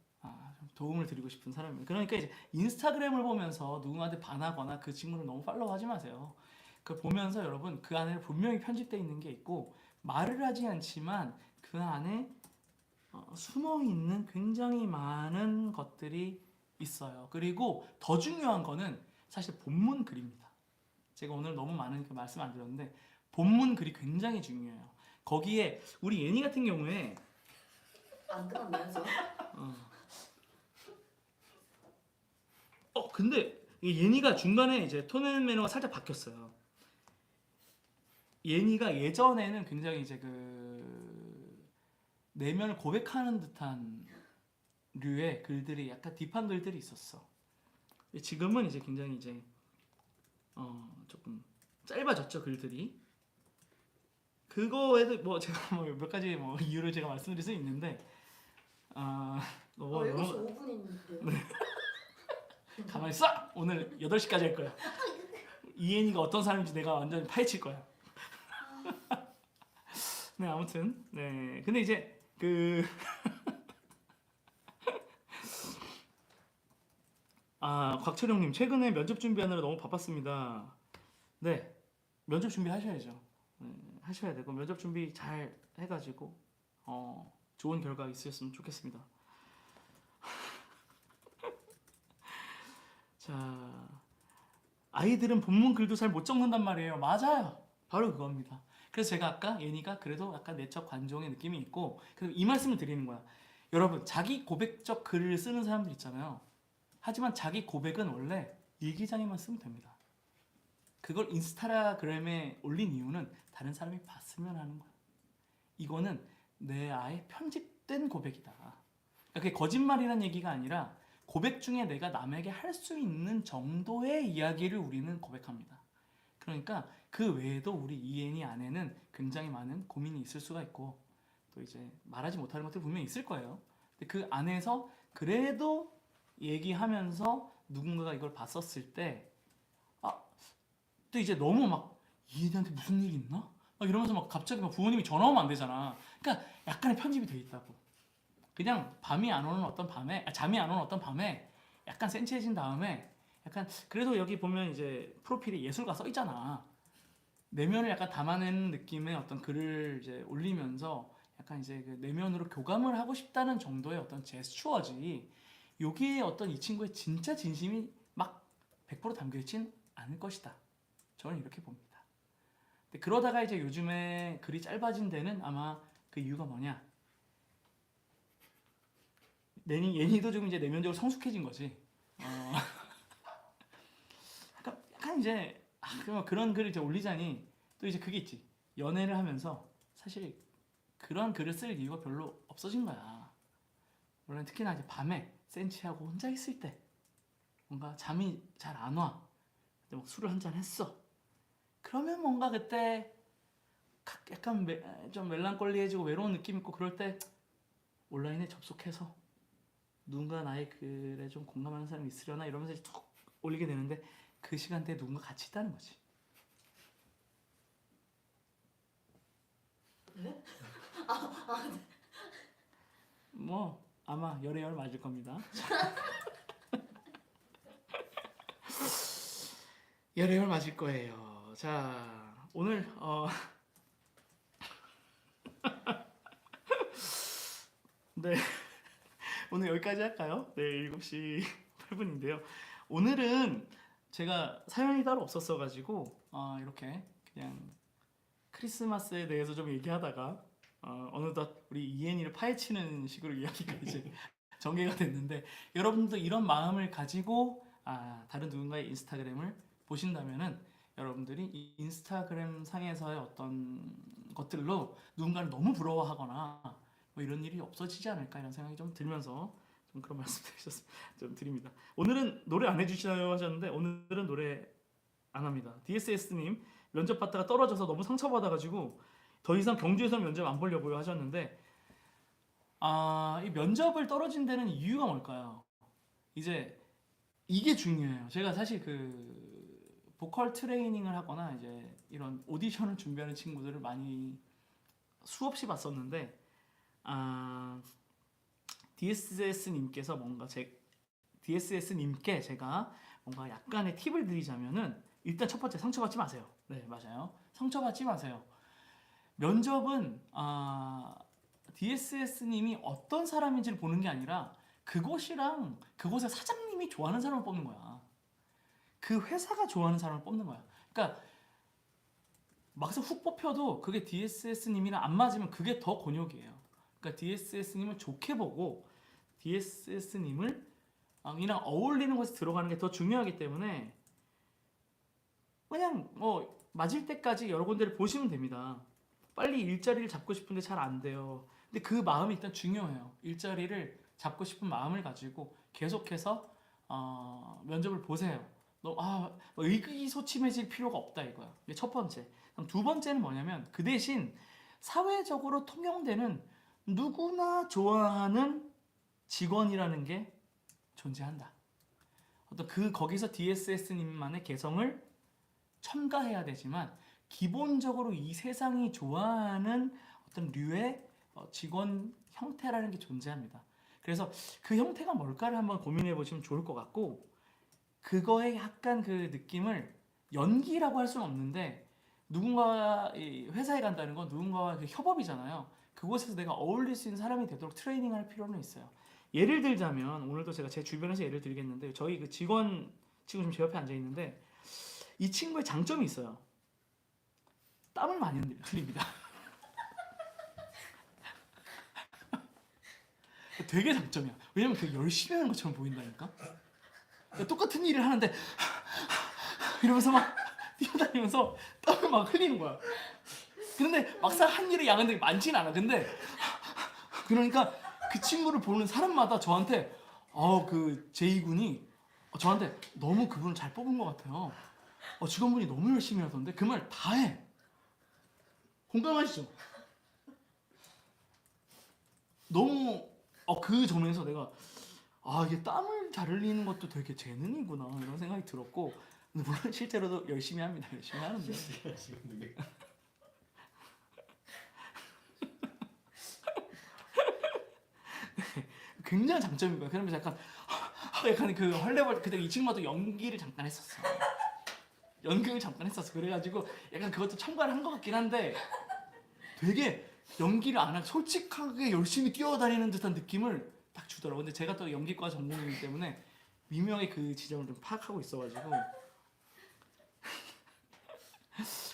좀 도움을 드리고 싶은 사람입니다. 그러니까 이제 인스타그램을 보면서 누군가한테 반하거나 그 친구를 너무 팔로우하지 마세요. 그 보면서 여러분 그 안에 분명히 편집되어 있는 게 있고 말을 하지 않지만 그 안에 숨어 있는 굉장히 많은 것들이 있어요. 그리고 더 중요한 거는 사실 본문 글입니다. 제가 오늘 너무 많은 말씀 안 드렸는데 본문 글이 굉장히 중요해요. 거기에 우리 예니 같은 경우에 안 들었나요, 근데 이 예니가 중간에 이제 톤 매너가 살짝 바뀌었어요. 예니가 예전에는 굉장히 이제 그 내면을 고백하는 듯한 류의 글들이 약간 딥한 글들이 있었어. 지금은 이제 굉장히 이제 조금 짧아졌죠 글들이. 그거에도 뭐 제가 뭐 몇 가지 뭐 이유를 제가 말씀드릴 수 있는데 뭐 7시 5분인데요. 가만히 있어! 오늘 8시까지 할 거야. 이엔이가 어떤 사람인지 내가 완전히 파헤칠 거야. 네, 아무튼 네. 근데 이제 곽철용님 최근에 면접 준비하느라 너무 바빴습니다. 네, 면접 준비 하셔야죠. 하셔야 되고 면접 준비 잘 해가지고 좋은 결과 있으셨으면 좋겠습니다. 자, 아이들은 본문 글도 잘 못 적는단 말이에요. 맞아요. 바로 그겁니다. 그래서 제가 아까 예니가 그래도 약간 내적 관종의 느낌이 있고 그래서 이 말씀을 드리는 거야. 여러분 자기 고백적 글을 쓰는 사람들 있잖아요. 하지만 자기 고백은 원래 일기장에만 쓰면 됩니다. 그걸 인스타그램에 올린 이유는 다른 사람이 봤으면 하는 거야. 이거는 내 아예 편집된 고백이다. 그러니까 그게 거짓말이라는 얘기가 아니라 고백 중에 내가 남에게 할 수 있는 정도의 이야기를 우리는 고백합니다. 그러니까 그 외에도 우리 이엔이 안에는 굉장히 많은 고민이 있을 수가 있고 또 이제 말하지 못하는 것들이 분명히 있을 거예요. 근데 그 안에서 그래도 얘기하면서 누군가가 이걸 봤었을 때 또 이제 너무 막 이엔이한테 무슨 일이 있나? 막 이러면서 막 갑자기 막 부모님이 전화 오면 안 되잖아. 그러니까 약간의 편집이 돼 있다고. 그냥 잠이 안 오는 어떤 밤에 약간 센치해진 다음에 약간 그래도 여기 보면 이제 프로필에 예술가 써 있잖아. 내면을 약간 담아내는 느낌의 어떤 글을 이제 올리면서 약간 이제 그 내면으로 교감을 하고 싶다는 정도의 어떤 제스처지. 여기에 어떤 이 친구의 진짜 진심이 막 100% 담겨있진 않을 것이다. 저는 이렇게 봅니다. 근데 그러다가 이제 요즘에 글이 짧아진 데는 아마 그 이유가 뭐냐? 예니도 좀 이제 내면적으로 성숙해진 거지. 약간 이제 그런 글을 이제 올리자니 또 이제 그게 있지. 연애를 하면서 사실 그런 글을 쓸 이유가 별로 없어진 거야. 물론 특히나 이제 밤에 센치하고 혼자 있을 때 뭔가 잠이 잘 안 와. 근데 막 술을 한잔 했어. 그러면 뭔가 그때 약간 좀 멜랑콜리해지고 외로운 느낌 있고 그럴 때 온라인에 접속해서 누군가 나의 글에 좀 공감하는 사람이 있으려나 이러면서 툭 올리게 되는데 그 시간대에 누군가 같이 있다는 거지. 네? 뭐 아마 열에 열 맞을 겁니다. 열에 열 맞을 거예요. 자, 오늘 네. 오늘 여기까지 할까요? 네, 7시 8분인데요. 오늘은 제가 사연이 따로 없었어가지고 이렇게 그냥 크리스마스에 대해서 좀 얘기하다가 어느덧 우리 이엔이를 파헤치는 식으로 이야기가 이제 전개가 됐는데 여러분도 이런 마음을 가지고 다른 누군가의 인스타그램을 보신다면은 여러분들이 이 인스타그램 상에서의 어떤 것들로 누군가를 너무 부러워하거나 뭐 이런 일이 없어지지 않을까 이런 생각이 좀 들면서 좀 그런 말씀 좀 드립니다. 오늘은 노래 안 해주시나요 하셨는데 오늘은 노래 안 합니다. DSS님 면접 봤다가 떨어져서 너무 상처받아가지고 더 이상 경주에서 면접 안 보려고요 하셨는데 이 면접을 떨어진 데는 이유가 뭘까요? 이제 이게 중요해요. 제가 사실 그 보컬 트레이닝을 하거나 이제 이런 오디션을 준비하는 친구들을 많이 수없이 봤었는데 DSS님께서 뭔가 DSS님께 제가 뭔가 약간의 팁을 드리자면은 일단 첫 번째 상처받지 마세요. 네, 맞아요. 상처받지 마세요. 면접은 DSS님이 어떤 사람인지를 보는 게 아니라 그곳이랑 그곳의 사장님이 좋아하는 사람을 뽑는 거야. 그 회사가 좋아하는 사람을 뽑는 거야. 그러니까 막상 훅 뽑혀도 그게 DSS님이랑 안 맞으면 그게 더 곤욕이에요. 그러니까 DSS님을 좋게 보고 DSS님을 이랑 어울리는 곳에 들어가는 게 더 중요하기 때문에 그냥 뭐 맞을 때까지 여러 군데를 보시면 됩니다. 빨리 일자리를 잡고 싶은데 잘 안 돼요. 근데 그 마음이 일단 중요해요. 일자리를 잡고 싶은 마음을 가지고 계속해서 면접을 보세요. 뭐 의기소침해질 필요가 없다 이거야. 이게 첫 번째. 그럼 두 번째는 뭐냐면 그 대신 사회적으로 통용되는 누구나 좋아하는 직원이라는 게 존재한다. 어떤 거기서 DSS님만의 개성을 첨가해야 되지만 기본적으로 이 세상이 좋아하는 어떤 류의 직원 형태라는 게 존재합니다. 그래서 그 형태가 뭘까를 한번 고민해 보시면 좋을 것 같고, 그거에 약간 그 느낌을 연기라고 할 수는 없는데, 누군가 회사에 간다는 건 누군가와 그 협업이잖아요. 그곳에서 내가 어울릴 수 있는 사람이 되도록 트레이닝할 필요는 있어요. 예를 들자면 오늘도 제가 제 주변에서 예를 들겠는데, 저희 그 직원 지금 제 옆에 앉아 있는데 이 친구의 장점이 있어요. 땀을 많이 흘립니다. 되게 장점이야. 왜냐면 되게 열심히 하는 것처럼 보인다니까. 그러니까 똑같은 일을 하는데 이러면서 막 뛰어다니면서 땀을 막 흘리는 거야. 그런데 막상 한 일의 양은 되게 많진 않아. 근데 그러니까 그 친구를 보는 사람마다 저한테 그 제이군이 저한테 너무 그분을 잘 뽑은 것 같아요. 직원분이 너무 열심히 하던데 그 말 다 해. 공감하시죠? 너무 그 점에서 내가 이게 땀을 잘 흘리는 것도 되게 재능이구나 이런 생각이 들었고, 물론 실제로도 열심히 합니다. 열심히 하는데 굉장히 장점인 거야. 그러면서 약간 그 헐레벌 그때 이 친구도 연기를 잠깐 했었어. 연극을 잠깐 했었어. 그래가지고 약간 그것도 첨가를 한 것 같긴 한데 되게 연기를 안 하고 솔직하게 열심히 뛰어다니는 듯한 느낌을 딱 주더라고. 근데 제가 또 연기과 전공이기 때문에 미묘하게 그 지점을 좀 파악하고 있어가지고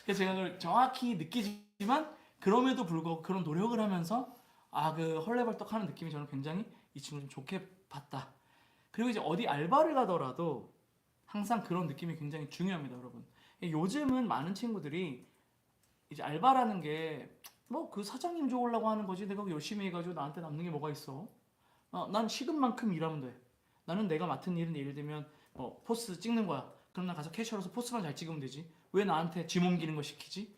그래서 제가 그걸 정확히 느끼지만 그럼에도 불구하고 그런 노력을 하면서 그 헐레벌떡하는 느낌이 저는 굉장히 이 친구를 좀 좋게 봤다. 그리고 이제 어디 알바를 가더라도 항상 그런 느낌이 굉장히 중요합니다, 여러분. 요즘은 많은 친구들이 이제 알바라는 게 뭐 그 사장님 좋으려고 하는 거지, 내가 열심히 해가지고 나한테 남는 게 뭐가 있어? 난 시급 만큼 일하면 돼. 나는 내가 맡은 일은 예를 들면 포스 찍는 거야. 그럼 나 가서 캐셔로서 포스만 잘 찍으면 되지. 왜 나한테 짐 옮기는 거 시키지?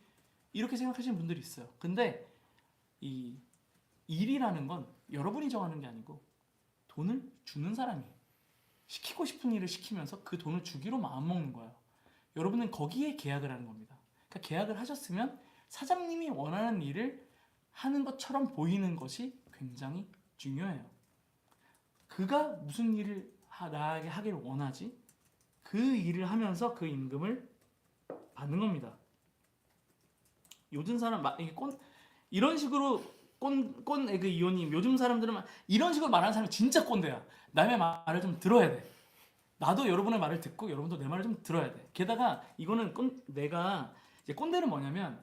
이렇게 생각하시는 분들이 있어요. 근데 이 일이라는 건 여러분이 정하는 게 아니고 돈을 주는 사람이 시키고 싶은 일을 시키면서 그 돈을 주기로 마음먹는 거예요. 여러분은 거기에 계약을 하는 겁니다. 그러니까 계약을 하셨으면 사장님이 원하는 일을 하는 것처럼 보이는 것이 굉장히 중요해요. 그가 무슨 일을 나에게 하기를 원하지? 그 일을 하면서 그 임금을 받는 겁니다. 요즘 사람 이런 식으로 그 이호님, 요즘 사람들은 이런 식으로 말하는 사람이 진짜 꼰대야. 남의 말을 좀 들어야 돼. 나도 여러분의 말을 듣고 여러분도 내 말을 좀 들어야 돼. 게다가 이거는 내가 이제 꼰대는 뭐냐면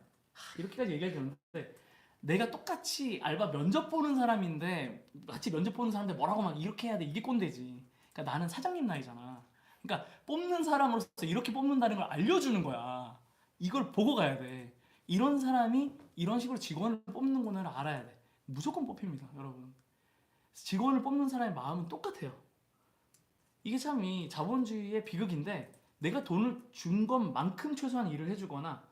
이렇게까지 얘기하기 어려운데, 내가 똑같이 알바 면접 보는 사람인데 같이 면접 보는 사람인데 뭐라고 막 이렇게 해야 돼, 이게 꼰대지. 그러니까 나는 사장님 나이잖아. 그러니까 뽑는 사람으로서 이렇게 뽑는다는 걸 알려주는 거야. 이걸 보고 가야 돼. 이런 사람이 이런 식으로 직원을 뽑는구나를 알아야 돼. 무조건 뽑힙니다, 여러분. 직원을 뽑는 사람의 마음은 똑같아요. 이게 참 이 자본주의의 비극인데, 내가 돈을 준 것만큼 최소한 일을 해주거나,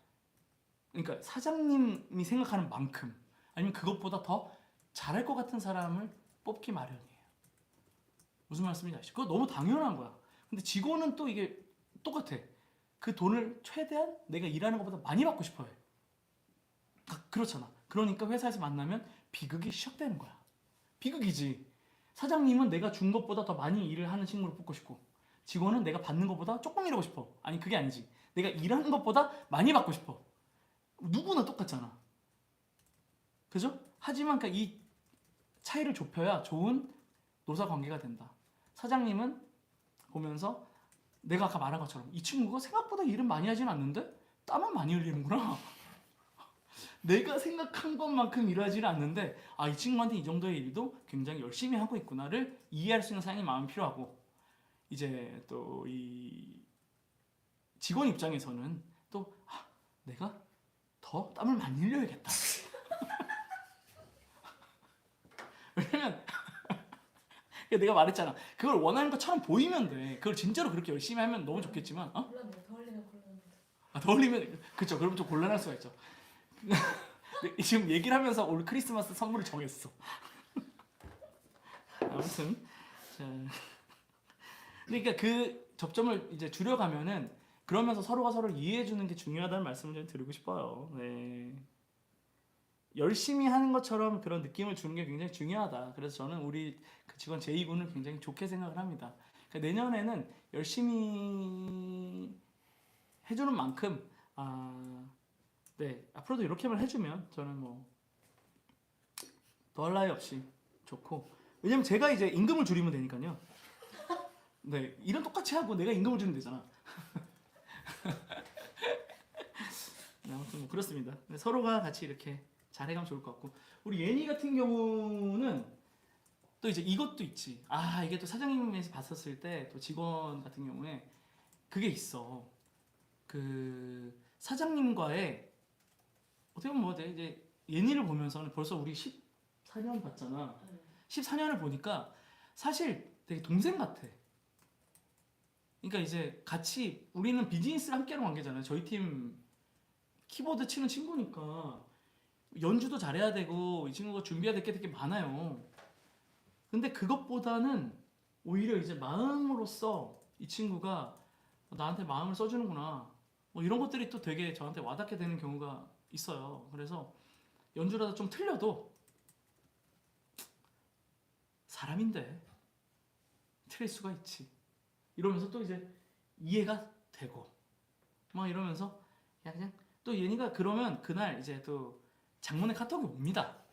그러니까 사장님이 생각하는 만큼 아니면 그것보다 더 잘할 것 같은 사람을 뽑기 마련이에요. 무슨 말씀인지 아시죠? 그거 너무 당연한 거야. 근데 직원은 또 이게 똑같아. 그 돈을 최대한 내가 일하는 것보다 많이 받고 싶어 해. 그렇잖아. 그러니까 회사에서 만나면 비극이 시작되는 거야. 비극이지. 사장님은 내가 준 것보다 더 많이 일을 하는 친구를 뽑고 싶고, 직원은 내가 받는 것보다 조금 일하고 싶어. 아니, 그게 아니지. 내가 일하는 것보다 많이 받고 싶어. 누구나 똑같잖아. 그죠? 하지만 이 차이를 좁혀야 좋은 노사 관계가 된다. 사장님은 보면서 내가 아까 말한 것처럼 이 친구가 생각보다 일은 많이 하진 않는데 땀은 많이 흘리는구나. 내가 생각한 것만큼 일하지는 않는데 이 친구한테 이 정도의 일도 굉장히 열심히 하고 있구나를 이해할 수 있는 사장님 마음이 필요하고, 이제 또 이 직원 입장에서는 또 내가 더 땀을 많이 흘려야겠다. 왜냐면 내가 말했잖아. 그걸 원하는 것처럼 보이면 돼. 그걸 진짜로 그렇게 열심히 하면 너무 좋겠지만, 곤란해요. 더 흘리면 곤란합니다. 더 올리면 그쵸. 그러면 좀 곤란할 수가 있죠. 지금 얘기를 하면서 올 크리스마스 선물을 정했어. 아무튼 자, 그러니까 그 접점을 이제 줄여가면은 그러면서 서로가 서로를 이해해 주는 게 중요하다는 말씀을 좀 드리고 싶어요. 네. 열심히 하는 것처럼 그런 느낌을 주는 게 굉장히 중요하다. 그래서 저는 우리 그 직원 제이군을 굉장히 좋게 생각을 합니다. 그러니까 내년에는 열심히 해주는 만큼 네 앞으로도 이렇게만 해주면 저는 뭐 더할 나위 없이 좋고 왜냐면 제가 이제 임금을 줄이면 되니까요. 네 일은 똑같이 하고 내가 임금을 주면 되잖아. 네, 아무튼 뭐 그렇습니다. 네, 서로가 같이 이렇게 잘해가면 좋을 것 같고 우리 예니 같은 경우는 또 이제 이것도 있지. 이게 또 사장님에서 봤었을 때 또 직원 같은 경우에 그게 있어. 그 사장님과의 어떻게 보면 뭐 이제 예니를 보면서는 벌써 우리 14년 봤잖아. 14년을 보니까 사실 되게 동생 같아. 그러니까 이제 같이 우리는 비즈니스를 함께하는 관계잖아요. 저희 팀 키보드 치는 친구니까 연주도 잘해야 되고 이 친구가 준비해야 될 게 되게 많아요. 근데 그것보다는 오히려 이제 마음으로써 이 친구가 나한테 마음을 써주는구나. 뭐 이런 것들이 또 되게 저한테 와닿게 되는 경우가 있어요. 그래서 연주라도 좀 틀려도 사람인데 틀릴 수가 있지. 이러면서 또 이제 이해가 되고 막 이러면서 그냥 또 얘니가 그러면 그날 이제 또 장문의 카톡이 옵니다.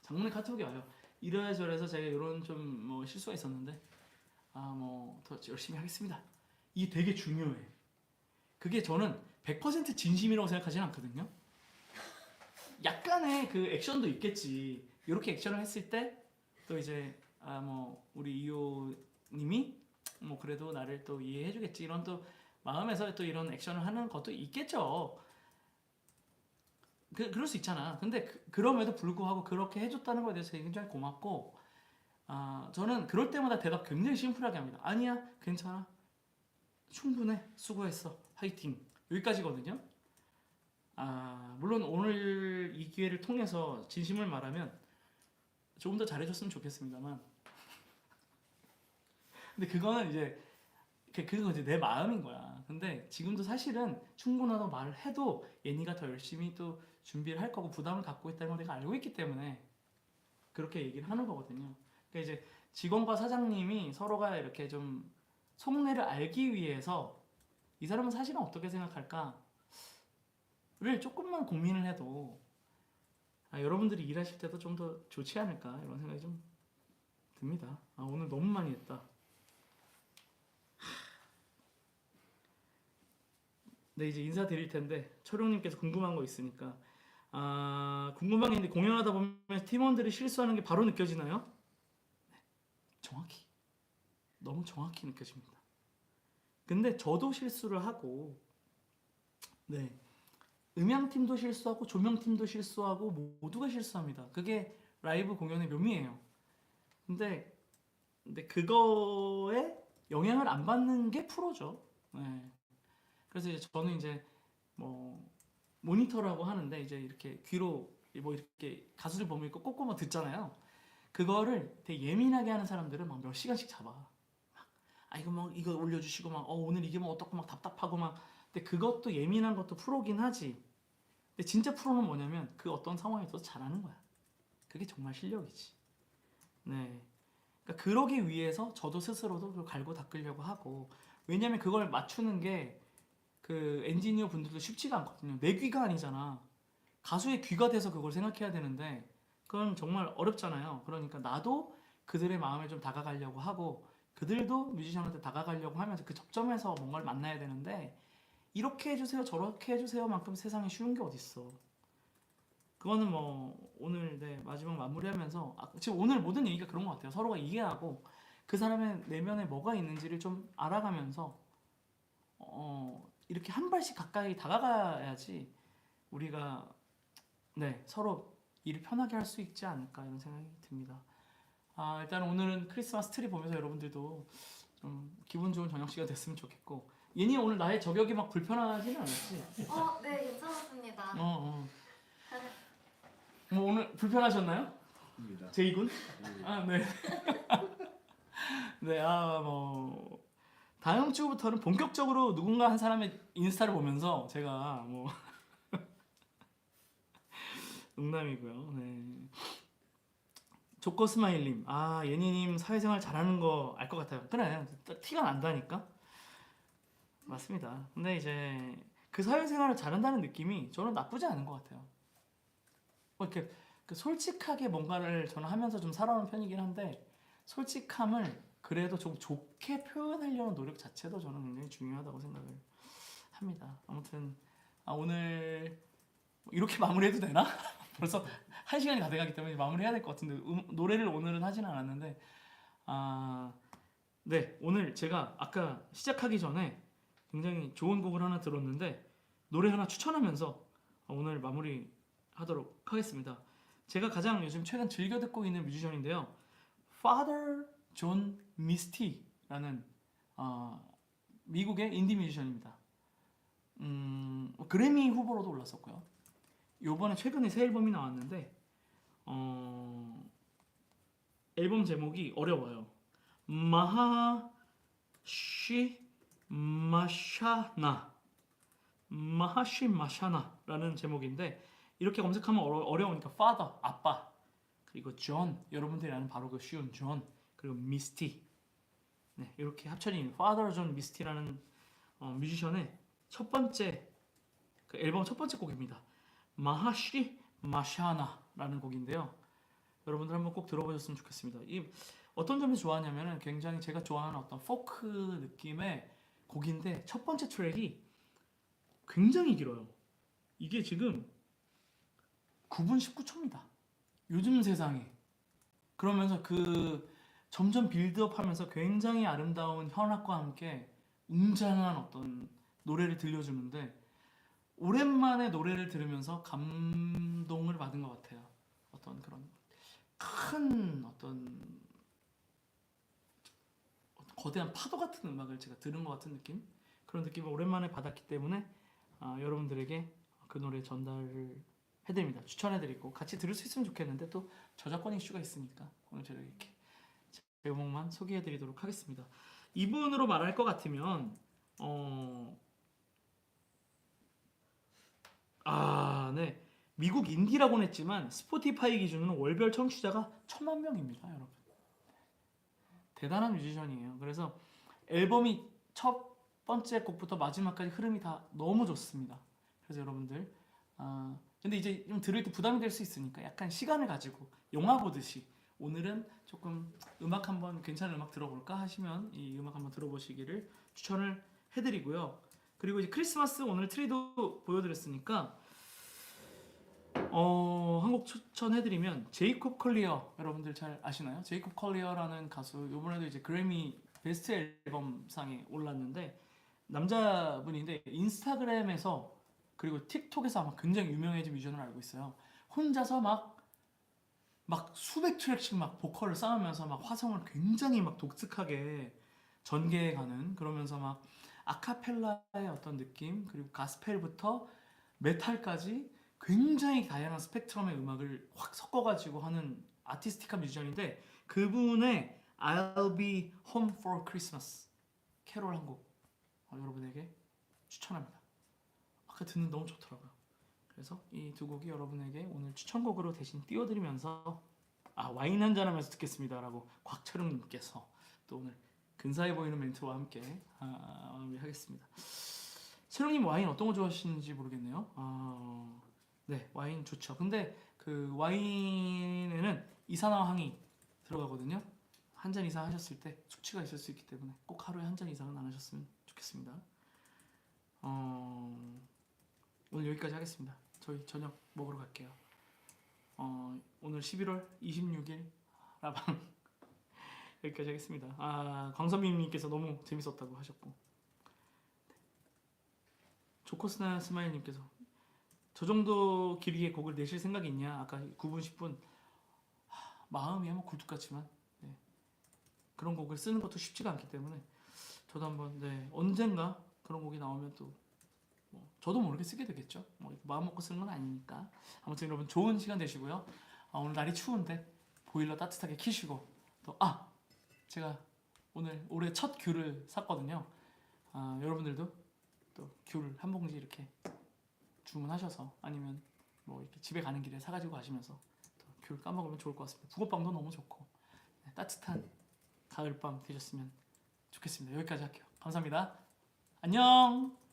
장문의 카톡이 와요. 이래저래서 제가 이런 좀 뭐 실수가 있었는데 뭐 더 열심히 하겠습니다. 이게 되게 중요해. 그게 저는 100% 진심이라고 생각하지는 않거든요. 약간의 그 액션도 있겠지. 이렇게 액션을 했을 때 또 이제 뭐 우리 이호님이 뭐 그래도 나를 또 이해해주겠지 이런 또 마음에서 또 이런 액션을 하는 것도 있겠죠. 그럴 수 있잖아. 근데 그럼에도 불구하고 그렇게 해줬다는 거에 대해서 굉장히 고맙고 저는 그럴 때마다 대답 굉장히 심플하게 합니다. 아니야 괜찮아 충분해 수고했어 화이팅 여기까지거든요. 물론 오늘 이 기회를 통해서 진심을 말하면 조금 더 잘해줬으면 좋겠습니다만 근데 그거는 이제 그건 이제 내 마음인 거야. 근데 지금도 사실은 충분하다고 말을 해도 예니가 더 열심히 또 준비를 할 거고 부담을 갖고 있다는 걸 내가 알고 있기 때문에 그렇게 얘기를 하는 거거든요. 그러니까 이제 직원과 사장님이 서로가 이렇게 좀 속내를 알기 위해서 이 사람은 사실은 어떻게 생각할까를 조금만 고민을 해도 여러분들이 일하실 때도 좀 더 좋지 않을까 이런 생각이 좀 듭니다. 오늘 너무 많이 했다. 네 이제 인사드릴 텐데 철용님께서 궁금한 거 있으니까 궁금한 게 있는데 공연하다 보면 팀원들이 실수하는 게 바로 느껴지나요? 네, 정확히 너무 정확히 느껴집니다. 근데 저도 실수를 하고 네 음향팀도 실수하고 조명팀도 실수하고 모두가 실수합니다. 그게 라이브 공연의 묘미예요. 근데 그거에 영향을 안 받는 게 프로죠. 네. 그래서 이제 저는 이제 뭐 모니터라고 하는데 이제 이렇게 귀로 뭐 이렇게 가수들 보면 꼼꼼히 듣잖아요. 그거를 되게 예민하게 하는 사람들은 막 몇 시간씩 잡아. 이거 막 이거 올려주시고 막 오늘 이게 뭐 어떻고 막 답답하고 막 근데 그것도 예민한 것도 프로긴 하지. 근데 진짜 프로는 뭐냐면 그 어떤 상황에서 잘하는 거야. 그게 정말 실력이지. 네. 그러니까 그러기 위해서 저도 스스로도 그걸 갈고 닦으려고 하고 왜냐면 그걸 맞추는 게 그 엔지니어 분들도 쉽지가 않거든요. 내 귀가 아니잖아. 가수의 귀가 돼서 그걸 생각해야 되는데 그건 정말 어렵잖아요. 그러니까 나도 그들의 마음에 좀 다가가려고 하고 그들도 뮤지션한테 다가가려고 하면서 그 접점에서 뭔가를 만나야 되는데 이렇게 해주세요 저렇게 해주세요만큼 세상에 쉬운 게 어딨어. 그거는 뭐 오늘 마지막 마무리하면서 지금 오늘 모든 얘기가 그런 것 같아요. 서로가 이해하고 그 사람의 내면에 뭐가 있는지를 좀 알아가면서 이렇게 한 발씩 가까이 다가가야지 우리가 서로 일을 편하게 할 수 있지 않을까 이런 생각이 듭니다. 일단 오늘은 크리스마스 트리 보면서 여러분들도 좀 기분 좋은 저녁 시간 됐으면 좋겠고. 예니 오늘 나의 저격이 막 불편하지는 않았지? 네, 괜찮았습니다. 뭐 오늘 불편하셨나요? 입니다. 제이군? 네. 네, 뭐 다음 주부터는 본격적으로 누군가 한 사람의 인스타를 보면서 제가 뭐 농담이고요. 네. 조커스마일님, 예니님 사회생활 잘하는 거 알 것 같아요. 그래, 티가 난다니까. 맞습니다. 근데 이제 그 사회생활을 잘한다는 느낌이 저는 나쁘지 않은 것 같아요. 뭐 이렇게 솔직하게 뭔가를 저는 하면서 좀 살아오는 편이긴 한데 솔직함을 그래도 좀 좋게 표현하려는 노력 자체도 저는 굉장히 중요하다고 생각을 합니다. 아무튼 오늘 이렇게 마무리해도 되나? 벌써 1시간이 다 돼가기 때문에 마무리해야 될 것 같은데 노래를 오늘은 하진 않았는데 네, 오늘 제가 아까 시작하기 전에 굉장히 좋은 곡을 하나 들었는데 노래 하나 추천하면서 오늘 마무리하도록 하겠습니다. 제가 가장 요즘 최근 즐겨 듣고 있는 뮤지션인데요. Father John Misty라는 미국의 인디 뮤지션입니다. 그래미 후보로도 올랐었고요. 요번에 최근에 새 앨범이 나왔는데 앨범 제목이 어려워요. 마하시 마샤나라는 제목인데 이렇게 검색하면 어려우니까 father 아빠 그리고 존 여러분들이 아는 바로 그 쉬운 존 그리고 미스티 네 이렇게 합쳐진 father 존 미스티라는 뮤지션의 첫 번째 그 앨범 첫 번째 곡입니다. 마하시 마샤나라는 곡인데요. 여러분들 한번 꼭 들어보셨으면 좋겠습니다. 이 어떤 점에서 좋아하냐면은 굉장히 제가 좋아하는 어떤 포크 느낌의 곡인데 첫 번째 트랙이 굉장히 길어요. 이게 지금 9분 19초입니다. 요즘 세상에. 그러면서 그 점점 빌드업하면서 굉장히 아름다운 현악과 함께 웅장한 어떤 노래를 들려주는데 오랜만에 노래를 들으면서 감동을 받은 것 같아요. 어떤 그런 큰 어떤 거대한 파도 같은 음악을 제가 들은 것 같은 느낌 그런 느낌을 오랜만에 받았기 때문에 여러분들에게 그 노래 전달을 해드립니다. 추천해드리고 같이 들을 수 있으면 좋겠는데 또 저작권 이슈가 있으니까 오늘 제가 이렇게 제목만 소개해드리도록 하겠습니다. 이분으로 말할 것 같으면 네 미국 인디라고는 했지만 스포티파이 기준으로 월별 청취자가 1000만 명입니다, 여러분. 대단한 뮤지션이에요. 그래서 앨범이 첫 번째 곡부터 마지막까지 흐름이 다 너무 좋습니다. 그래서 여러분들 근데 이제 좀 들을 때 부담이 될 수 있으니까 약간 시간을 가지고 영화 보듯이 오늘은 조금 음악 한번 괜찮은 음악 들어볼까 하시면 이 음악 한번 들어보시기를 추천을 해드리고요. 그리고 이제 크리스마스 오늘 트리도 보여드렸으니까 한 곡 추천해드리면 제이콥 컬리어 여러분들 잘 아시나요? 제이콥 컬리어라는 가수 이번에도 이제 그래미 베스트 앨범상에 올랐는데 남자분인데 인스타그램에서 그리고 틱톡에서 아마 굉장히 유명해진 뮤지션으로 알고 있어요. 혼자서 막 수백 트랙씩 막 보컬을 쌓으면서 막 화성을 굉장히 막 독특하게 전개해가는 그러면서 막 아카펠라의 어떤 느낌 그리고 가스펠부터 메탈까지 굉장히 다양한 스펙트럼의 음악을 확 섞어가지고 하는 아티스틱한 뮤지션인데 그분의 I'll Be Home for Christmas 캐롤 한 곡 여러분에게 추천합니다. 아까 듣는 너무 좋더라고요. 그래서 이 두 곡이 여러분에게 오늘 추천곡으로 대신 띄워드리면서 와인 한잔 하면서 듣겠습니다 라고 곽철웅님께서 또 오늘 근사해 보이는 멘트와 함께 마무리하겠습니다. 철웅님 와인 어떤 거 좋아하시는지 모르겠네요. 네 와인 좋죠. 근데 그 와인에는 이산화황이 들어가거든요. 한 잔 이상 하셨을 때 숙취가 있을 수 있기 때문에 꼭 하루에 한 잔 이상은 안 하셨으면 좋겠습니다. 오늘 여기까지 하겠습니다. 저희 저녁 먹으러 갈게요. 오늘 11월 26일 라방 여기까지 하겠습니다. 광선민님께서 너무 재밌었다고 하셨고 조코스나 스마일님께서 저 정도 길이의 곡을 내실 생각이 있냐? 아까 9분 10분 마음이 뭐 굴뚝 같지만 그런 곡을 쓰는 것도 쉽지가 않기 때문에 저도 한번 네, 언젠가 그런 곡이 나오면 또 저도 모르게 쓰게 되겠죠. 마음 먹고 쓰는 건 아니니까. 아무튼 여러분 좋은 시간 되시고요. 오늘 날이 추운데 보일러 따뜻하게 키시고 또 제가 오늘 올해 첫 귤을 샀거든요. 여러분들도 또 귤 한 봉지 이렇게 주문하셔서 아니면 이렇게 집에 가는 길에 사가지고 가시면서 또 귤 까먹으면 좋을 것 같습니다. 붕어빵도 너무 좋고 네, 따뜻한 가을밤 되셨으면 좋겠습니다. 여기까지 할게요. 감사합니다. 안녕.